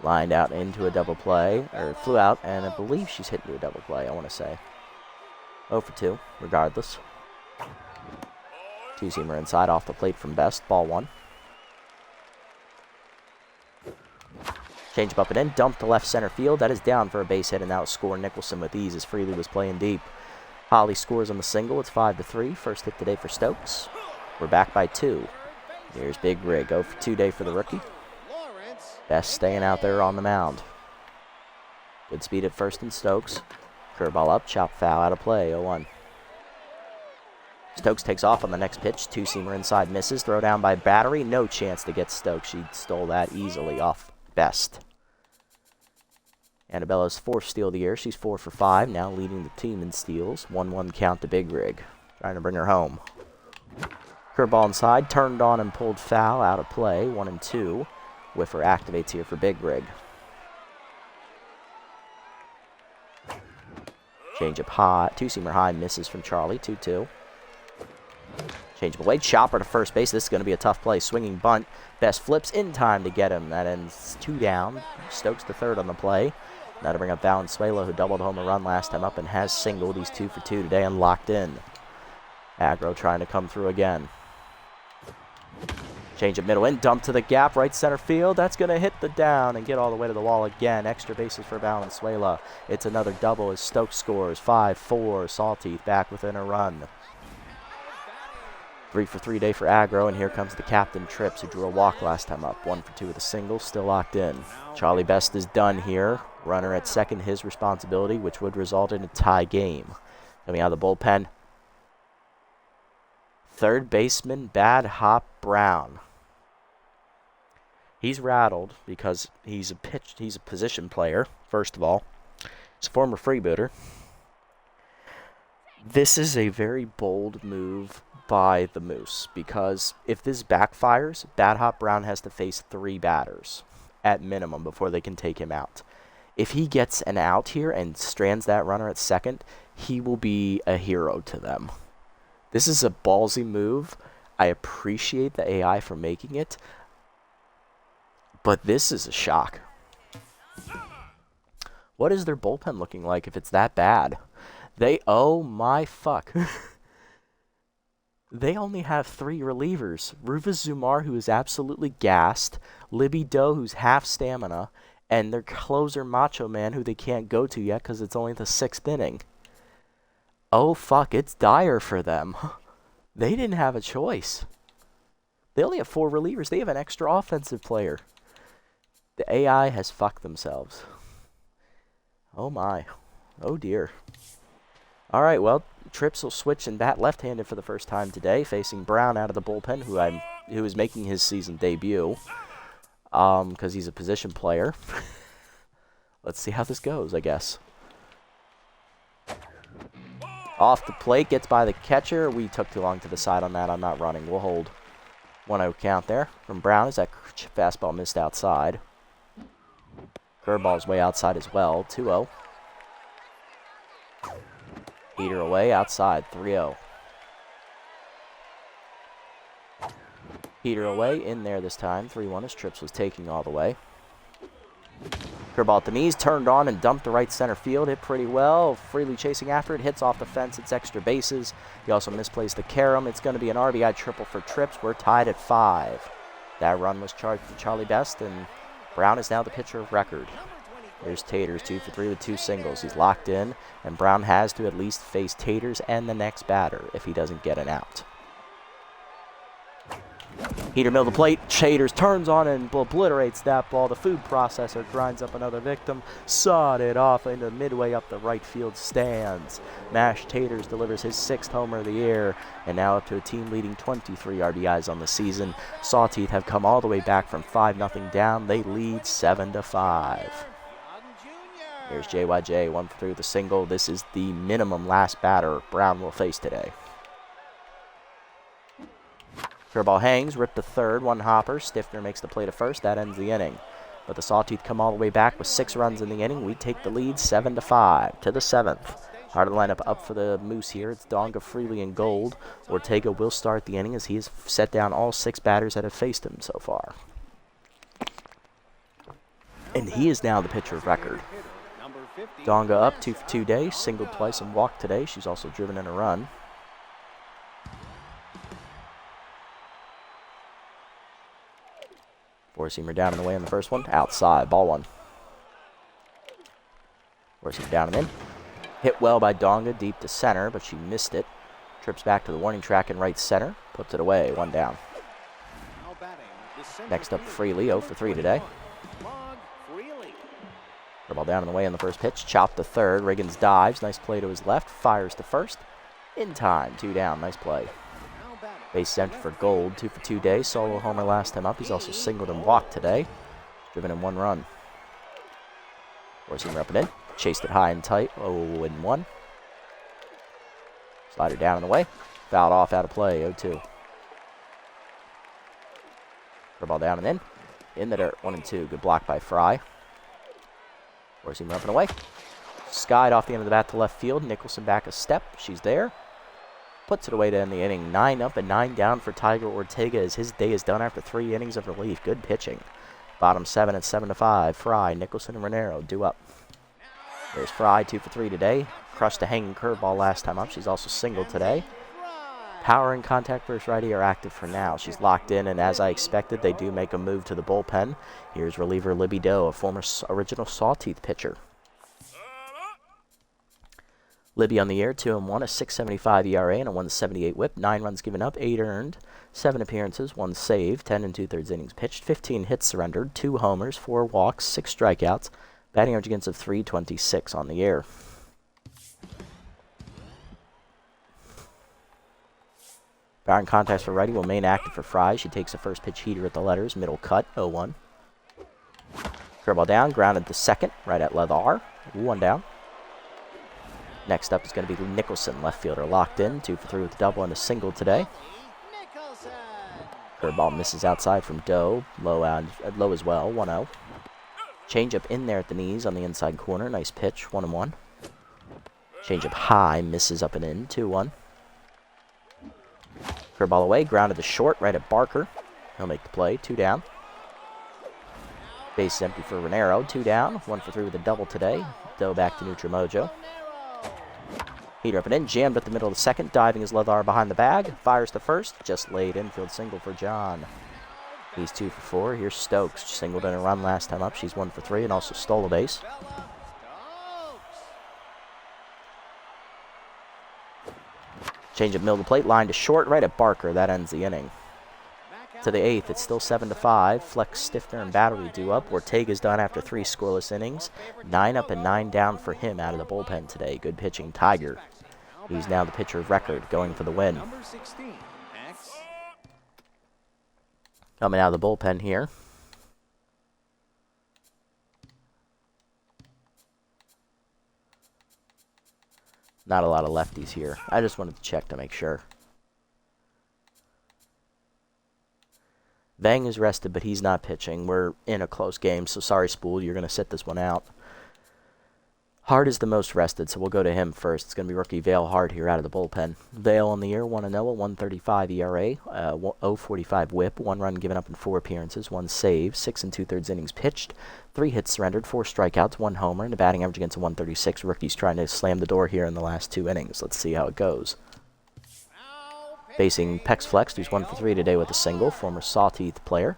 Lined out into a double play. Or flew out, and I believe she's hit into a double play, I want to say. 0 for 2, regardless. Two-seamer inside off the plate from Best. Ball 1. Change up and in. Dump to left center field. That is down for a base hit, and that will score Nicholson with ease as Freely was playing deep. Holly scores on the single. It's 5-3. First hit today for Stokes. We're back by 2. Here's Big Rig. 0 for 2 day for the rookie. Best staying out there on the mound. Good speed at first in Stokes. Curveball up. Chop foul out of play. 0-1. Stokes takes off on the next pitch. Two-seamer inside misses. Throw down by Battery. No chance to get Stokes. She stole that easily off Best. Annabella's 4th steal of the year. She's 4 for 5. Now leading the team in steals. 1-1 count to Big Rig. Trying to bring her home. Curveball inside. Turned on and pulled foul. Out of play. 1-2. Whiffer activates here for Big Rig. Change up high. Two-seamer high misses from Charlie. 2-2. Change away. Chopper to first base. This is going to be a tough play. Swinging bunt. Best flips in time to get him. That ends 2 down. Stokes the third on the play. Now to bring up Valenzuela, who doubled home a run last time up and has singled. He's 2 for 2 today and locked in. Agro trying to come through again. Change of middle in. Dump to the gap. Right center field. That's going to hit the down and get all the way to the wall again. Extra bases for Valenzuela. It's another double as Stokes scores. 5-4. Sawteeth back within a run. 3 for 3 day for Agro, and here comes the captain Trips, who drew a walk last time up. 1 for 2 with a single, still locked in. Charlie Best is done here. Runner at second, his responsibility, which would result in a tie game. Coming out of the bullpen, third baseman Bad Hop Brown. He's rattled because he's a position player, first of all. He's a former freebooter. This is a very bold move by the Moose, because if this backfires, Bad Hop Brown has to face 3 batters at minimum before they can take him out. If he gets an out here and strands that runner at second, he will be a hero to them. This is a ballsy move. I appreciate the AI for making it, but this is a shock. What is their bullpen looking like if it's that bad? Oh my fuck. They only have 3 relievers. Rufus Zumar, who is absolutely gassed. Libby Doe, who's half stamina. And their closer, Macho Man, who they can't go to yet because it's only the 6th inning. Oh, fuck, it's dire for them. They didn't have a choice. They only have 4 relievers. They have an extra offensive player. The AI has fucked themselves. Oh, my. Oh, dear. All right, well, Trips will switch and bat left-handed for the first time today, facing Brown out of the bullpen, who is making his season debut, because he's a position player. Let's see how this goes, I guess. Off the plate, gets by the catcher. We took too long to the side on that. I'm not running. We'll hold. 1-0 count there from Brown as that fastball missed outside. Curveball's way outside as well. 2-0. Heater away, outside, 3-0. Heater away, in there this time, 3-1 as Trips was taking all the way. Curveball at the knees, turned on and dumped to right center field, hit pretty well. Freely chasing after it, hits off the fence, it's extra bases. He also misplaced the carom. It's going to be an RBI triple for Trips. We're tied at 5. That run was charged to Charlie Best, and Brown is now the pitcher of record. There's Taters, 2 for 3 with 2 singles. He's locked in, and Brown has to at least face Taters and the next batter if he doesn't get an out. Heater middle of the plate. Taters turns on and obliterates that ball. The food processor grinds up another victim. Sawed it off into midway up the right field stands. Mash Taters delivers his 6th homer of the year, and now up to a team-leading 23 RBIs on the season. Sawteeth have come all the way back from 5-0 down. They lead 7-5. Here's JYJ, 1 for 3 with a single. This is the minimum last batter Brown will face today. Curveball hangs, ripped to third, 1 hopper. Stiffner makes the play to first. That ends the inning. But the Sawteeth come all the way back with 6 runs in the inning. We take the lead 7-5 to the 7th. Heart of the lineup up for the Moose here. It's Donga, Freely, and Gold. Ortega will start the inning as he has set down all 6 batters that have faced him so far. And he is now the pitcher of record. Donga up 2 for 2 today, singled twice and walked today. She's also driven in a run. Four-seamer down and away in the first one. Outside, ball one. Four-seamer down and in. Hit well by Donga, deep to center, but she missed it. Trips back to the warning track in right center. Puts it away, one down. Next up, Freely, 0 for 3 today. Ball down and away in the first pitch. Chopped to third. Riggins dives. Nice play to his left. Fires to first. In time, 2 down. Nice play. Base empty for Gold, 2 for 2 today. Solo homer last time up. He's also singled and walked today. Driven in 1 run. Four-seamer up and in. Chased it high and tight. 0-1. Slider down and away. Fouled off, out of play. 0-2. Ball down and in. In the dirt. 1-2. Good block by Fry. Four-seamer up and away. Skied off the end of the bat to left field. Nicholson back a step. She's there. Puts it away to end the inning. 9 up and 9 down for Tiger Ortega as his day is done after 3 innings of relief. Good pitching. Bottom 7 at 7-5. Fry, Nicholson, and Renero due up. There's Fry, 2 for 3 today. Crushed a hanging curveball last time up. She's also singled today. Power and contact versus righty are active for now. She's locked in, and as I expected, they do make a move to the bullpen. Here's reliever Libby Doe, a former original Sawteeth pitcher. Libby on the year, 2-1, a 6.75 ERA and a 1.78 WHIP. 9 runs given up, 8 earned, 7 appearances, 1 save, 10 2/3 innings pitched, 15 hits surrendered, 2 homers, 4 walks, 6 strikeouts, batting average against of .326 on the year. Power and contacts for righty will remain active for Fry. She takes a first pitch heater at the letters, middle cut, 0-1. Curveball down, grounded to second, right at Leather, 1 down. Next up is going to be Nicholson, left fielder, locked in, 2 for 3 with a double and a single today. Curveball misses outside from Doe, low as well, 1-0. Changeup in there at the knees on the inside corner, nice pitch, 1-1. Changeup high, misses up and in, 2-1. Curveball away, grounded to short, right at Barker. He'll make the play, 2 down. Base empty for Renero, 2 down, 1 for 3 with a double today. Doe back to neutral mojo. Heater up and in, jammed at the middle of the second, diving his Leather behind the bag. Fires to first, just laid infield single for John. He's 2 for 4. Here's Stokes, singled in a run last time up. She's 1 for 3 and also stole a base. Change of middle of the plate, line to short, right at Barker. That ends the inning. To the 8th, it's still 7-5. Flex, Stiffner, and Battery due up. Ortega's done after 3 scoreless innings. 9 up and 9 down for him out of the bullpen today. Good pitching, Tiger. He's now the pitcher of record, going for the win. Coming out of the bullpen here. Not a lot of lefties here. I just wanted to check to make sure. Vang is rested, but he's not pitching. We're in a close game, so sorry, Spool. You're going to sit this one out. Hart is the most rested, so we'll go to him first. It's going to be rookie Vale Hart here out of the bullpen. Vale on the year, 1-0, a 1.35 ERA, 0.45 WHIP, 1 run given up in 4 appearances, 1 save, 6 2/3 innings pitched, 3 hits surrendered, 4 strikeouts, 1 homer, and a batting average against a 136. Rookie's trying to slam the door here in the last 2 innings. Let's see how it goes. Facing Pex Flex, who's 1 for 3 today with a single, former Sawteeth player.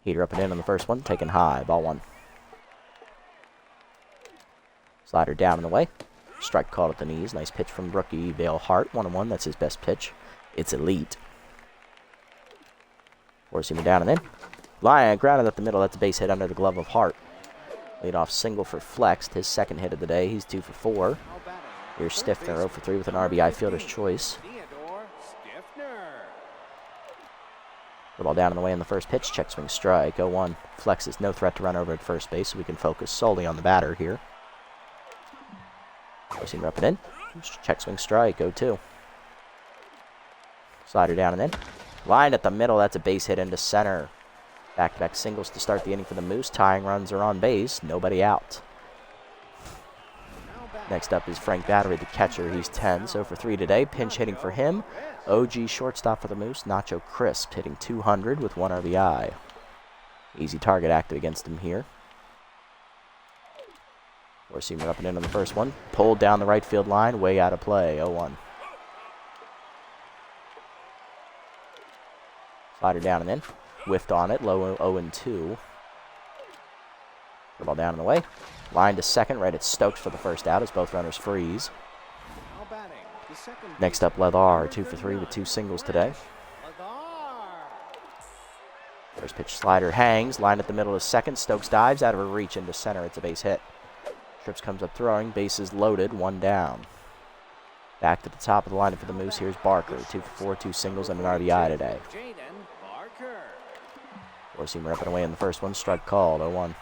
Heater up and in on the first one, taken high, ball 1. Slider down and away. Strike called at the knees. Nice pitch from rookie Vale Hart, 1-1. That's his best pitch. It's elite. Four-seamer down and in. Line grounded up the middle. That's a base hit under the glove of Hart. Leadoff single for Flex, his second hit of the day. He's 2 for 4. Here's Stiffner, 0 for 3 with an RBI fielder's choice. The ball down and away in the first pitch. Check swing strike. 0-1. Flex is no threat to run over at first base, so we can focus solely on the batter here. Four-seamer up and in. Check swing strike. 0-2. Slider down and in. Line at the middle. That's a base hit into center. Back-to-back singles to start the inning for the Moose. Tying runs are on base. Nobody out. Next up is Frank Battery, the catcher. He's 10, so for 3 today. Pinch hitting for him. OG shortstop for the Moose, Nacho Crisp, hitting 200 with 1 RBI. Easy target active against him here. Four-seamer up and in on the first one. Pulled down the right field line, way out of play, 0-1. Slider down and in. Whiffed on it, low 0-2. The ball down and away. Line to second, right at Stokes for the first out as both runners freeze. Next up, Leather, 2 for 3 with 2 singles today. First pitch slider hangs, line at the middle of second. Stokes dives out of her reach into center. It's a base hit. Trips comes up throwing, bases loaded, 1 down. Back to the top of the lineup for the Moose. Here's Barker, 2 for 4, 2 singles and an RBI today. Four-seamer up and away in the first one, strike called, 0-1.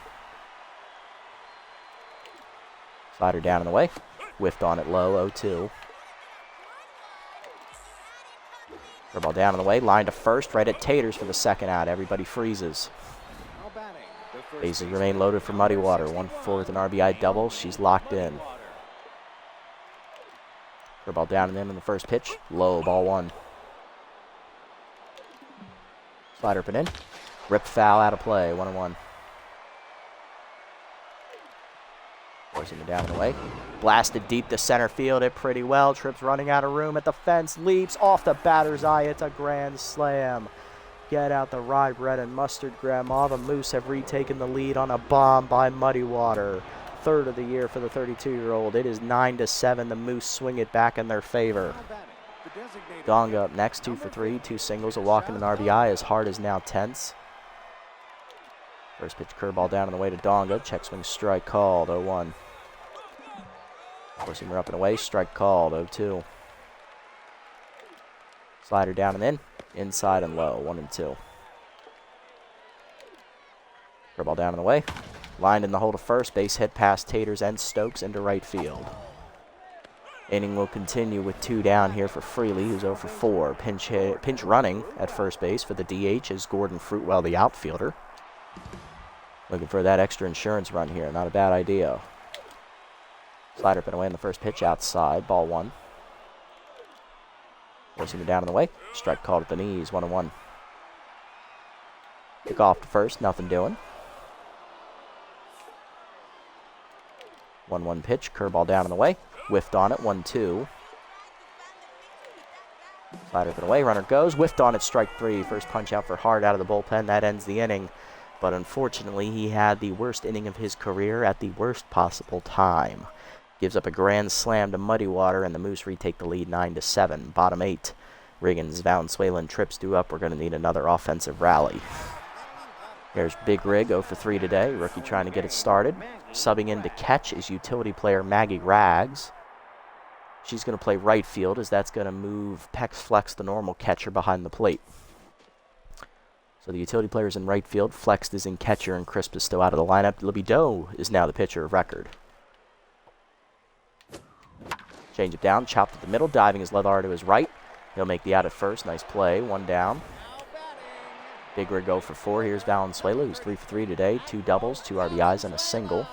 Slider down and away, whiffed on it low, 0-2. Ball down and away, line to first, right at Taters for the second out. Everybody freezes. Bases remain loaded for Muddy Water. 1-4 with an RBI double. She's locked in. Ball down and in on the first pitch. Low, ball 1. Slider up and in. Ripped foul out of play. 1-1. Forcing it down and away. Blasted deep to center field. It pretty well. Trips running out of room at the fence. Leaps off the batter's eye. It's a grand slam. Get out the rye bread and mustard, Grandma. The Moose have retaken the lead on a bomb by Muddy Water. Third of the year for the 32-year-old. It is 9-7. The Moose swing it back in their favor. Donga up next, 2 for 3, 2 singles, a walk and an RBI. His heart is now tense. First pitch curveball down on the way to Donga. Check swing strike called, 0-1. Four-seamer up and away, strike called, 0-2. Slider down and in, inside and low, 1-2. Curveball down and away. Lined in the hole to first, base hit past Taters and Stokes into right field. Inning will continue with 2 down here for Freely, who's 0 for 4. Pinch running at first base for the DH is Gordon Fruitwell, the outfielder. Looking for that extra insurance run here, not a bad idea. Slider up and away on the first pitch outside, ball 1. Forcing it down on the way, strike called at the knees, 1-1. Kick off to first, nothing doing. 1-1 pitch, curveball down on the way, whiffed on it, 1-2. Slider up and away, runner goes, whiffed on it, strike 3. First punch out for Hart out of the bullpen, that ends the inning. But unfortunately, he had the worst inning of his career at the worst possible time. Gives up a grand slam to Muddy Water, and the Moose retake the lead 9-7. Bottom 8. Riggins, Valenzuela, and Trips due up. We're going to need another offensive rally. Here's Big Rig, 0 for 3 today. Rookie trying to get it started. Subbing in to catch is utility player Maggie Rags. She's going to play right field, as that's going to move Pex Flex, the normal catcher, behind the plate. So the utility player's in right field. Flex is in catcher, and Crisp is still out of the lineup. Libby Doe is now the pitcher of record. Change it down, chopped at the middle, diving his Leather to his right. He'll make the out at first. Nice play, 1 down. Big Rig 0 for 4. Here's Valenzuela, who's 3 for 3 today. 2 doubles, 2 RBIs, and a single.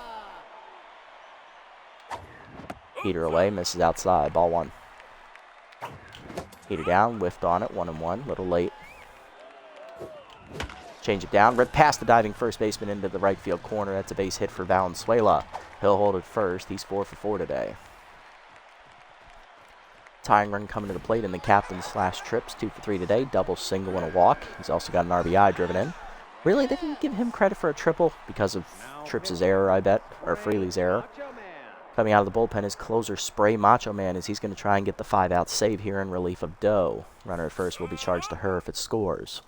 Heater away, misses outside, ball 1. Heater down, whiffed on it, 1-1, little late. Change it down, ripped past the diving first baseman into the right field corner. That's a base hit for Valenzuela. He'll hold it first. He's 4 for 4 today. Tying run coming to the plate in the captain / Trips. 2 for 3 today. Double, single, and a walk. He's also got an RBI driven in. Really, they didn't give him credit for a triple because of Trips' error, I bet, or Freely's error. Coming out of the bullpen is closer Spray Macho Man, as he's going to try and get the 5-out save here in relief of Doe. Runner at first will be charged to her if it scores.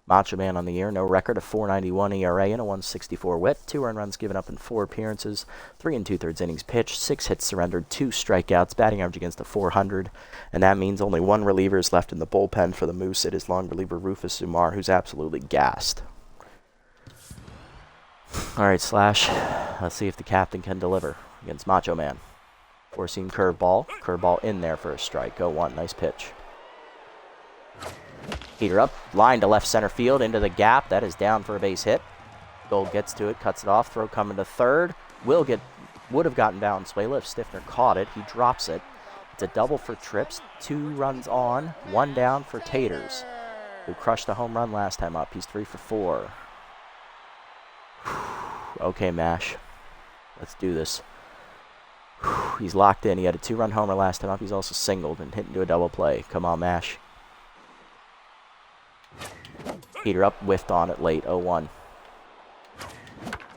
Macho Man on the year, no record, a 4.91 ERA and a 1.64 WHIP, 2 earned runs given up in 4 appearances, 3 2/3 innings pitched, 6 hits surrendered, 2 strikeouts, batting average against a 400, and that means only 1 reliever is left in the bullpen for the Moose. It is long reliever Rufus Umar, who's absolutely gassed. All right, Slash, let's see if the captain can deliver against Macho Man. Four-seam curveball in there for a strike, 0-1, nice pitch. Heater up, line to left center field, into the gap. That is down for a base hit. Gold gets to it, cuts it off, throw coming to third. Would have gotten Valenzuela if Stiffner caught it. He drops it. It's a double for Trips, 2 runs on, 1 down for Taters, who crushed a home run last time up. He's 3 for 4. Okay, Mash. Let's do this. He's locked in. He had a 2-run homer last time up. He's also singled and hit into a double play. Come on, Mash. Heater up, whiffed on it late, 0-1.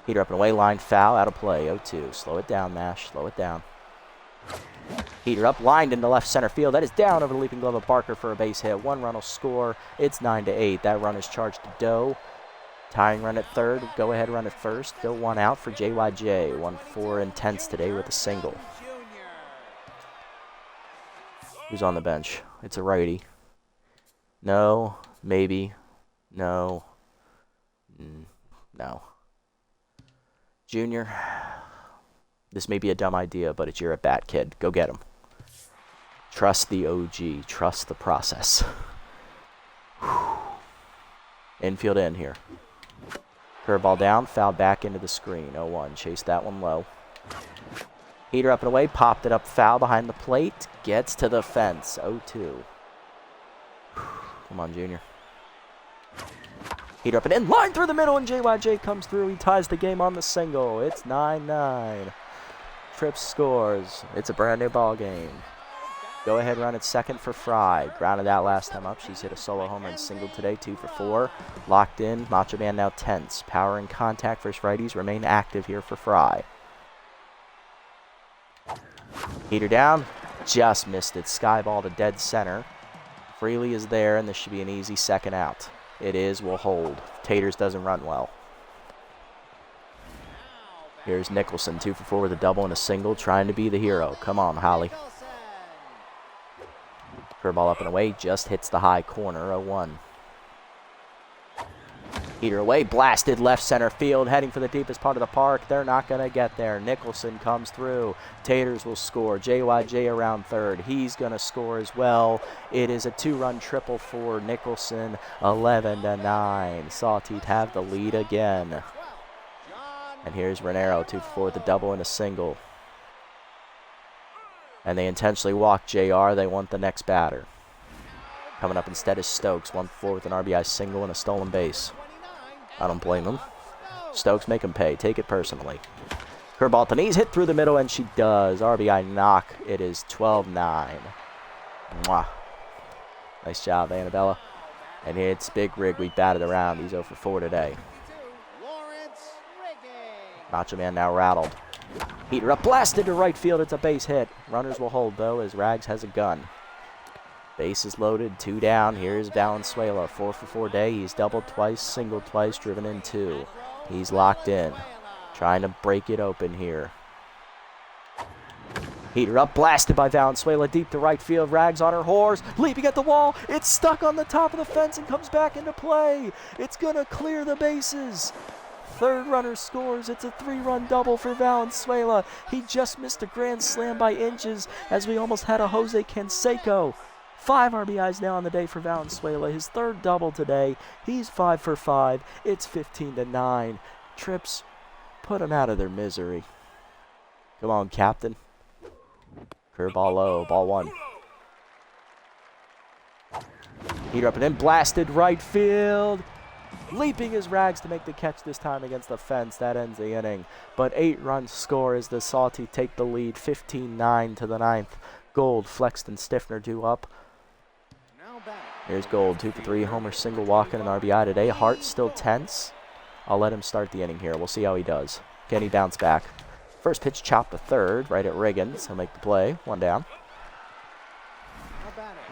Heater up and away, line foul, out of play, 0-2. Slow it down, Mash, slow it down. Heater up, lined into left center field. That is down over the leaping glove of Barker for a base hit. 1 run will score. It's 9-8. That run is charged to Doe. Tying run at third. Go ahead run at first. Still 1 out for JYJ. 1-4 intense today with a single. Who's on the bench? It's a righty. No. Maybe. No. No. Junior. This may be a dumb idea, but it's your at-bat, kid. Go get him. Trust the OG. Trust the process. Infield in here. Curveball down, fouled back into the screen. 0-1. Chase that one low. Heater up and away, popped it up foul behind the plate. Gets to the fence. 0-2. Come on, Junior. Heater up and in, line through the middle, and JYJ comes through. He ties the game on the single. It's 9-9. Trips scores. It's a brand new ball game. Go ahead run at second for Fry. Grounded out last time up. She's hit a solo homer and singled today, 2 for 4. Locked in. Macho Man now tense. Power and contact versus righties remain active here for Fry. Heater down. Just missed it. Skyball to dead center. Freely is there, and this should be an easy second out. It is. Will hold. Taters doesn't run well. Here's Nicholson, 2 for 4 with a double and a single, trying to be the hero. Come on, Holly. Curveball up and away, just hits the high corner, 0-1. Heater away, blasted left center field, heading for the deepest part of the park. They're not going to get there. Nicholson comes through. Taters will score. JYJ around third. He's going to score as well. It is a 2-run triple for Nicholson, 11-9. Sawteeth have the lead again. And here's Renero, 2 for 4 with a double and a single. And they intentionally walk JR. They want the next batter. Coming up instead is Stokes, 1 for 4 with an RBI single and a stolen base. I don't blame him. Stokes, make him pay. Take it personally. Curveball at the knees, hit through the middle, and she does. RBI knock. It is 12-9. Mwah. Nice job, Annabella. And it's Big Rig. We batted around. He's 0 for 4 today. Macho Man now rattled. Heater up, blasted to right field. It's a base hit. Runners will hold, though, as Rags has a gun. Base is loaded, 2 down. Here's Valenzuela, 4 for 4 day. He's doubled twice, singled twice, driven in 2. He's locked in, trying to break it open here. Heater up, blasted by Valenzuela, deep to right field. Rags on her horse, leaping at the wall. It's stuck on the top of the fence and comes back into play. It's going to clear the bases. Third runner scores. It's a 3-run double for Valenzuela. He just missed a grand slam by inches as we almost had a Jose Canseco. 5 RBIs now on the day for Valenzuela. His 3rd double today. He's 5 for 5. It's 15-9. Trips, put them out of their misery. Come on, Captain. Curveball low. Ball 1. Heater up and in. Blasted right field. Leaping his Rags to make the catch this time against the fence. That ends the inning. But 8-run score as the Sawteeth take the lead. 15-9 to the 9th. Gold, Flexed, and Stiffner due up. Here's Gold, 2 for 3. Homer single, walking an RBI today. Hart still tense. I'll let him start the inning here. We'll see how he does. Can he bounce back? First pitch chopped to third, right at Riggins. He'll make the play. 1 down.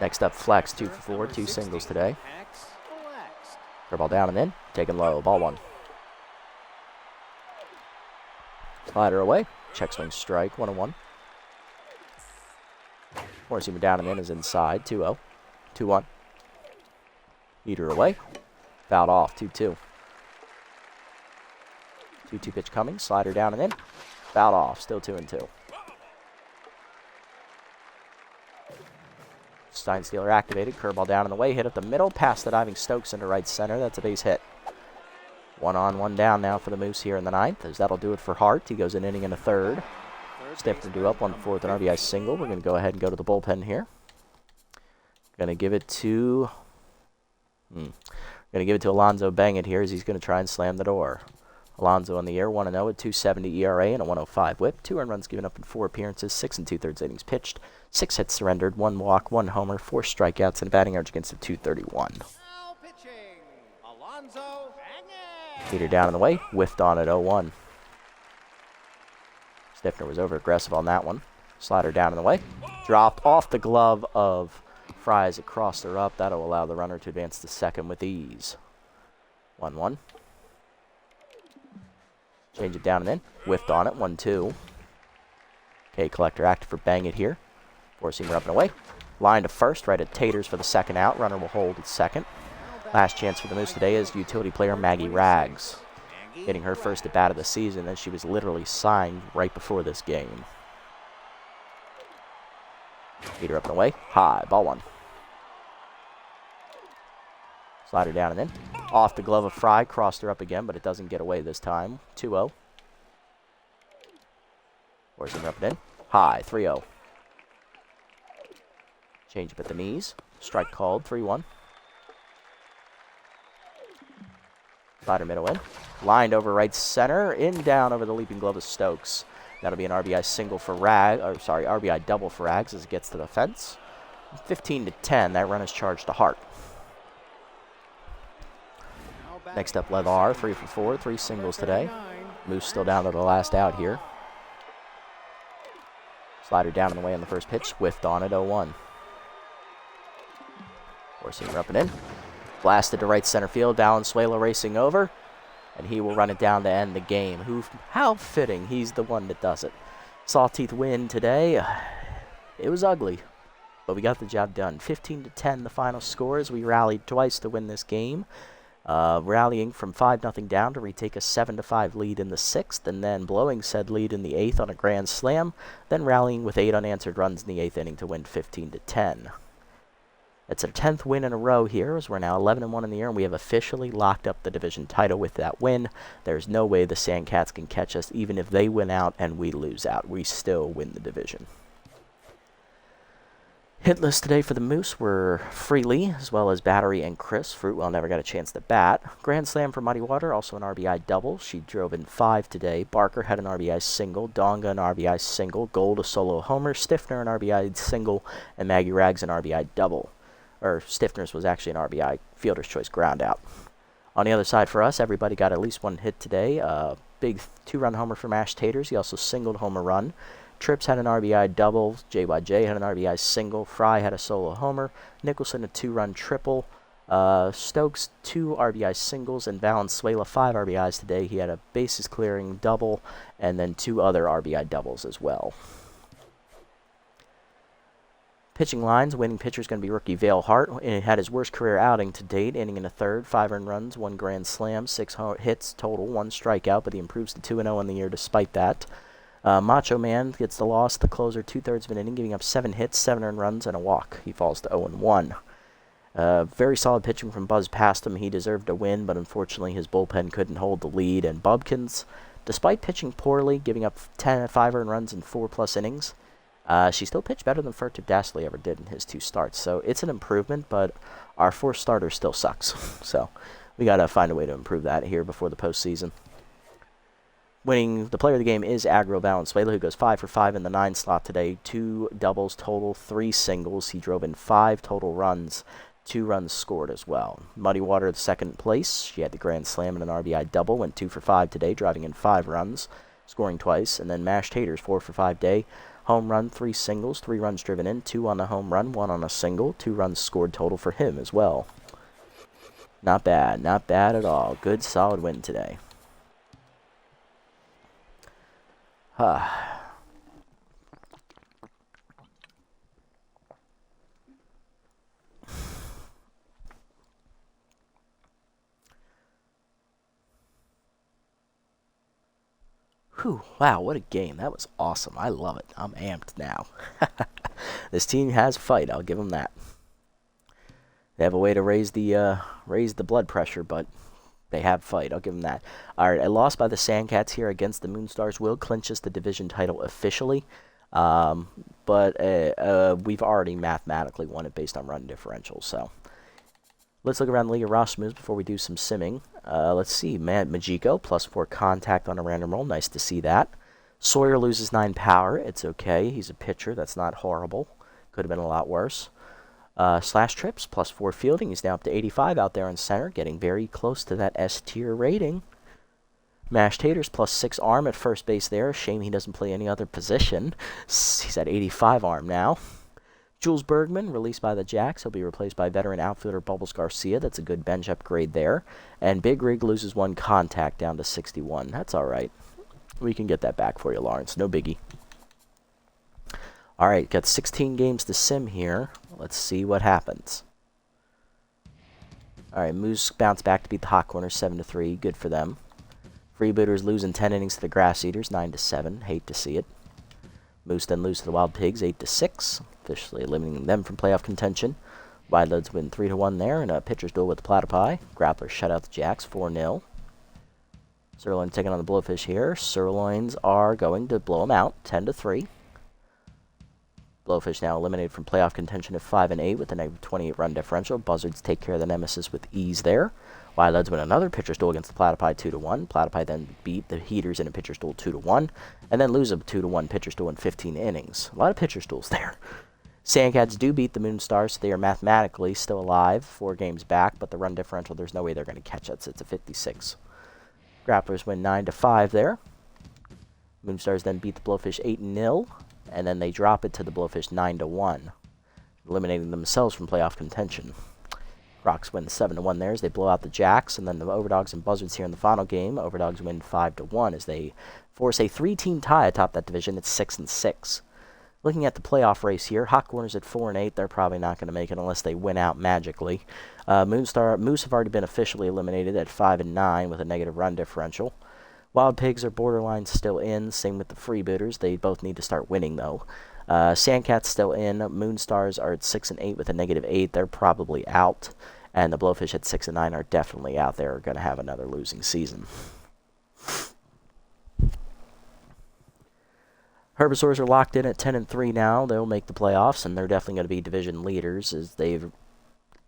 Next up, Flex, 2 for 4. 2 singles today. Curveball down and in. Taken low. Ball 1. Slider away. Check swing strike. 1-1. Four-seamer down and in is inside. 2-0. 2-1. Heater away. Fouled off. 2-2. 2-2 pitch coming. Slider down and in. Fouled off. Still 2-2. Steinstealer activated. Curveball down in the way. Hit up the middle. Past the diving Stokes into right center. That's a base hit. 1 on, 1 down now for the Moose here in the 9th. As that'll do it for Hart. He goes an inning and a 3rd. Stiffner due up 1 for 4 with an RBI single. We're going to go ahead and go to the bullpen here. Going to give it to... Going to give it to Alonzo Bangett here as he's going to try and slam the door. Alonso on the air, 1-0 at 2.70 ERA and a 1.05 whip. 2 earned runs given up in 4 appearances, 6 2/3 innings pitched, 6 hits surrendered, 1 walk, 1 homer, 4 strikeouts, and a batting average against a 231. Now pitching, Alonso. Heater down and away, whiffed on at 0-1. Stiffner was over aggressive on that one. Slider down and away, dropped off the glove of Fry as it crossed her up. That'll allow the runner to advance to second with ease. 1-1. Change it down and in. Whiffed on it. 1-2. K Collector active for bang it here. Four-seamer up and away. Line to first, right at Taters for the second out. Runner will hold at second. Last chance for the Moose today is utility player Maggie Rags, getting her first at bat of the season, and she was literally signed right before this game. Heater up and away. High. Ball 1. Slider down and in. Off the glove of Fry. Crossed her up again, but it doesn't get away this time. 2-0. Four-seamer up and in. High. 3-0. Change up at the knees. Strike called. 3-1. Slider middle in. Lined over right center. In down over the leaping glove of Stokes. That'll be an RBI single for RBI double for Rags as it gets to the fence. 15-10. That run is charged to Hart. Next up, Levar, 3 for 4, 3 singles today. Moose still down to the last out here. Slider down and away on the first pitch. Whiffed on at 0-1. Four-seamer up and in. Blasted to right center field. Valenzuela racing over. And he will run it down to end the game. How fitting. He's the one that does it. Sawteeth win today. It was ugly, but we got the job done. 15-10 the final score as we rallied twice to win this game. Rallying from 5-0 down to retake a 7-5 lead in the 6th, and then blowing said lead in the 8th on a grand slam, then rallying with 8 unanswered runs in the 8th inning to win 15-10. It's our 10th win in a row here, as we're now 11-1 in the year, and we have officially locked up the division title with that win. There's no way the Sandcats can catch us, even if they win out and we lose out. We still win the division. Hitless today for the Moose were Freely, as well as Battery and Chris. Fruitwell never got a chance to bat. Grand slam for Muddy Water, also an RBI double. She drove in 5 today. Barker had an RBI single. Donga an RBI single. Gold a solo homer. Stiffner an RBI single. And Maggie Rags an RBI double. Or Stiffner's was actually an RBI fielder's choice ground out. On the other side for us, everybody got at least one hit today. Big 2-run homer for Mash Taters. He also singled home a run. Trips had an RBI double. JYJ had an RBI single. Fry had a solo homer. Nicholson a 2-run triple. Stokes 2 RBI singles. And Valenzuela 5 RBIs today. He had a bases clearing double and then 2 other RBI doubles as well. Pitching lines, winning pitcher is going to be rookie Vale Hart. He had his worst career outing to date, inning in a third, 5 earned runs, 1 grand slam, 6 hits total, 1 strikeout, but he improves to 2-0 in the year despite that. Macho Man gets the loss, the closer, 2/3 of an inning, giving up 7 hits, 7 earned runs, and a walk. He falls to 0-1. Very solid pitching from Buzz past him. He deserved a win, but unfortunately his bullpen couldn't hold the lead. And Bubkins, despite pitching poorly, giving up 5 earned runs in 4+ innings, she still pitched better than Furtive Dastley ever did in his 2 starts. So it's an improvement, but our 4th starter still sucks. So we got to find a way to improve that here before the postseason. Winning the player of the game is Agro Valenzuela, who goes 5 for 5 in the 9 slot today. 2 doubles total, 3 singles. He drove in 5 total runs, 2 runs scored as well. Muddy Water, the 2nd place. She had the grand slam and an RBI double. Went 2 for 5 today, driving in 5 runs, scoring twice. And then Mashed Taters, 4 for 5 day. Home run, 3 singles, 3 runs driven in, 2 on a home run, 1 on a single, 2 runs scored total for him as well. Not bad at all. Good, solid win today. Whew, wow, what a game. That was awesome. I love it. I'm amped now. This team has fight, I'll give them that. They have a way to raise the blood pressure, but they have fight. I'll give them that. All right, a loss by the Sandcats here against the Moonstars will clinch us the division title officially. But we've already mathematically won it based on run differential. So Let's look around the league of roster moves before we do some simming. Let's see. Majiko, +4 contact on a random roll. Nice to see that. Sawyer loses 9 power. It's okay. He's a pitcher. That's not horrible. Could have been a lot worse. Slash trips, +4 fielding. He's now up to 85 out there in center, getting very close to that S-tier rating. Mashed Taters, +6 arm at first base there. Shame he doesn't play any other position. He's at 85 arm now. Jules Bergman, released by the Jacks. He'll be replaced by veteran outfielder Bubbles Garcia. That's a good bench upgrade there. And Big Rig loses 1 contact down to 61. That's all right. We can get that back for you, Lawrence. No biggie. All right, got 16 games to sim here. Let's see what happens. All right, Moose bounce back to beat the Hot Corners 7-3. Good for them. Freebooters losing 10 innings to the Grass Eaters 9-7. Hate to see it. Moose then lose to the Wild Pigs 8-6, officially eliminating them from playoff contention. Wide Loads win 3-1 there in a pitcher's duel with the Platypi. Grapplers shut out the Jacks 4-0. Sirloin taking on the Blowfish here. Sirloins are going to blow them out 10-3. Blowfish now eliminated from playoff contention at 5-8 with a -28 run differential. Buzzards take care of the nemesis with ease there. Wild Loads win another pitcher's duel against the Platypi 2-1. Platypi then beat the Heaters in a pitcher's duel 2-1, and then lose a 2-1 pitcher's duel in 15 innings. A lot of pitcher's duels there. Sandcats do beat the Moonstars, so they are mathematically still alive, 4 games back, but the run differential, there's no way they're going to catch it, so it's a 56. Grapplers win 9-5 there. Moonstars then beat the Blowfish 8-0, and then they drop it to the Blowfish 9-1, eliminating themselves from playoff contention. Crocs win 7-1 there as they blow out the Jacks, and then the Overdogs and Buzzards here in the final game. Overdogs win 5-1 as they force a 3-team tie atop that division. It's 6-6. Looking at the playoff race here, Hot Corners at 4-8. They're probably not going to make it unless they win out magically. Moose have already been officially eliminated at 5-9 with a negative run differential. Wild Pigs are borderline still in. Same with the Freebooters. They both need to start winning though. Sandcats still in. Moonstars are at 6-8 with a -8. They're probably out. And the Blowfish at 6-9 are definitely out there. Are going to have another losing season. Herbisaurs are locked in at 10-3 now. They'll make the playoffs, and they're definitely going to be division leaders as they've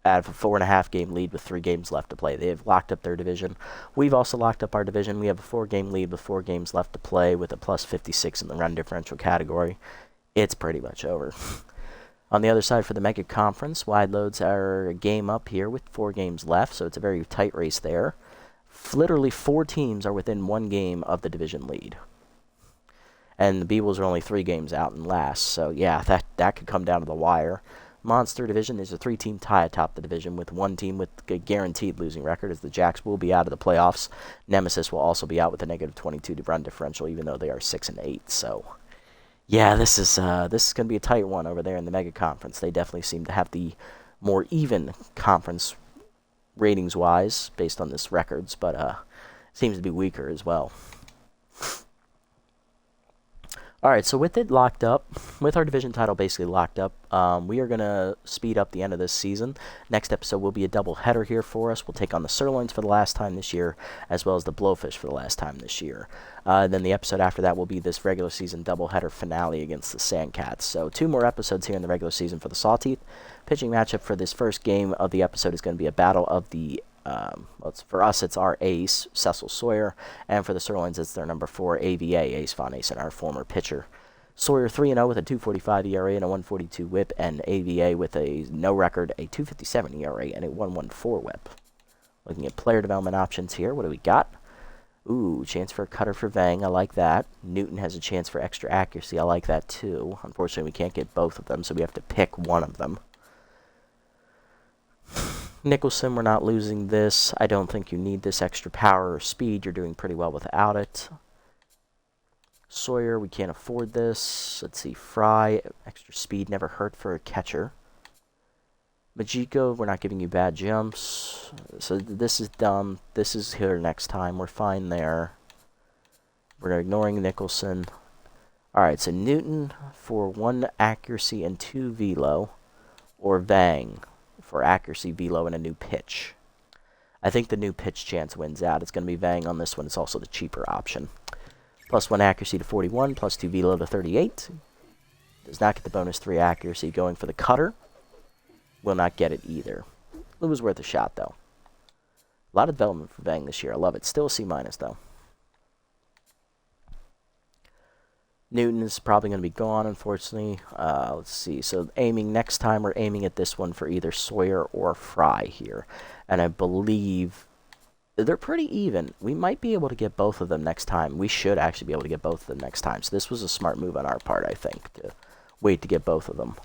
added a 4.5 game lead with 3 games left to play. They've locked up their division. We've also locked up our division. We have a 4-game lead with 4 games left to play with a +56 in the run differential category. It's pretty much over. On the other side for the Mega Conference, Wide Loads are a game up here with 4 games left, so it's a very tight race there. Literally 4 teams are within 1 game of the division lead. And the Beebles are only 3 games out in last, so yeah, that could come down to the wire. Monster Division is a 3-team tie atop the division with 1 team with a guaranteed losing record as the Jacks will be out of the playoffs. Nemesis will also be out with a -22 run differential even though they are 6-8, so... yeah, this is going to be a tight one over there in the Mega Conference. They definitely seem to have the more even conference ratings-wise based on this records, but seems to be weaker as well. All right, so with it locked up, with our division title basically locked up, we are going to speed up the end of this season. Next episode will be a double header here for us. We'll take on the Sirloins for the last time this year, as well as the Blowfish for the last time this year. Then the episode after that will be this regular season double header finale against the Sandcats. So 2 more episodes here in the regular season for the Sawteeth. Pitching matchup for this first game of the episode is going to be a battle of the for us, it's our ace, Cecil Sawyer, and for the Sirloins, it's their number 4, AVA, Ace Von Ace, our former pitcher. Sawyer 3-0 with a 2.45 ERA and a 1.42 WHIP, and AVA with a no record, a 2.57 ERA and a 1.14 WHIP. Looking at player development options here, what do we got? Ooh, chance for a cutter for Vang, I like that. Newton has a chance for extra accuracy, I like that too. Unfortunately, we can't get both of them, so we have to pick one of them. Nicholson, we're not losing this. I don't think you need this extra power or speed. You're doing pretty well without it. Sawyer, we can't afford this. Let's see, Fry, extra speed never hurt for a catcher. Majiko, we're not giving you bad jumps. So this is dumb. This is here next time. We're fine there. We're ignoring Nicholson. Alright, so Newton for 1 accuracy and 2 velo. Or Vang for accuracy, velo, and a new pitch. I think the new pitch chance wins out. It's going to be Vang on this one. It's also the cheaper option. +1 accuracy to 41, +2 velo to 38. Does not get the bonus 3 accuracy. Going for the cutter. Will not get it either. It was worth a shot, though. A lot of development for Bang this year. I love it. Still a C-, though. Newton is probably going to be gone, unfortunately. Let's see. So aiming next time, we're aiming at this one for either Sawyer or Fry here. And I believe they're pretty even. We might be able to get both of them next time. We should actually be able to get both of them next time. So this was a smart move on our part, I think, to wait to get both of them.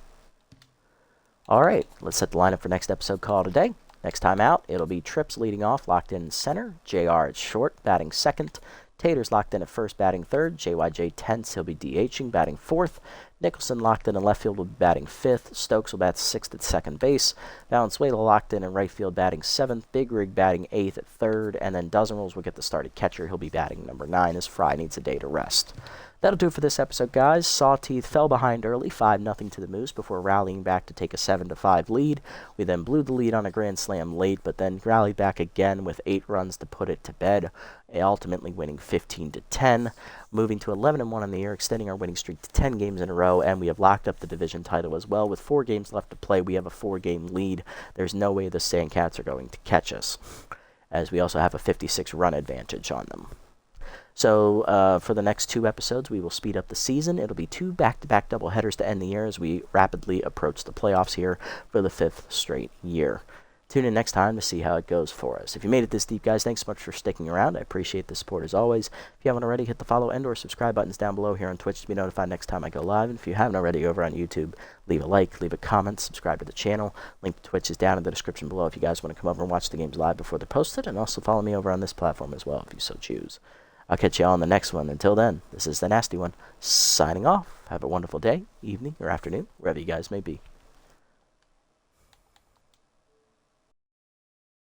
All right, let's set the lineup for next episode call today. Next time out, it'll be Trips leading off, locked in center. JR at short, batting second. Tater's locked in at first, batting third. JYJ tense, he'll be DHing, batting fourth. Nicholson locked in left field will be batting fifth. Stokes will bat sixth at second base. Valenzuela locked in right field, batting seventh. Big Rig batting eighth at third. And then Dozen Rules will get the started catcher. He'll be batting number 9 as Fry needs a day to rest. That'll do it for this episode, guys. Sawteeth fell behind early, 5-0 to the Moose, before rallying back to take a 7-5 lead. We then blew the lead on a grand slam late, but then rallied back again with 8 runs to put it to bed, ultimately winning 15-10, moving to 11-1 on the year, extending our winning streak to 10 games in a row, and we have locked up the division title as well. With 4 games left to play, we have a 4-game lead. There's no way the Sandcats are going to catch us, as we also have a 56-run advantage on them. So for the next 2 episodes, we will speed up the season. It'll be 2 back-to-back doubleheaders to end the year as we rapidly approach the playoffs here for the 5th straight year. Tune in next time to see how it goes for us. If you made it this deep, guys, thanks so much for sticking around. I appreciate the support as always. If you haven't already, hit the follow and or subscribe buttons down below here on Twitch to be notified next time I go live. And if you haven't already over on YouTube, leave a like, leave a comment, subscribe to the channel. Link to Twitch is down in the description below if you guys want to come over and watch the games live before they're posted. And also follow me over on this platform as well if you so choose. I'll catch you all on the next one. Until then, this is the Nasty One, signing off. Have a wonderful day, evening, or afternoon, wherever you guys may be.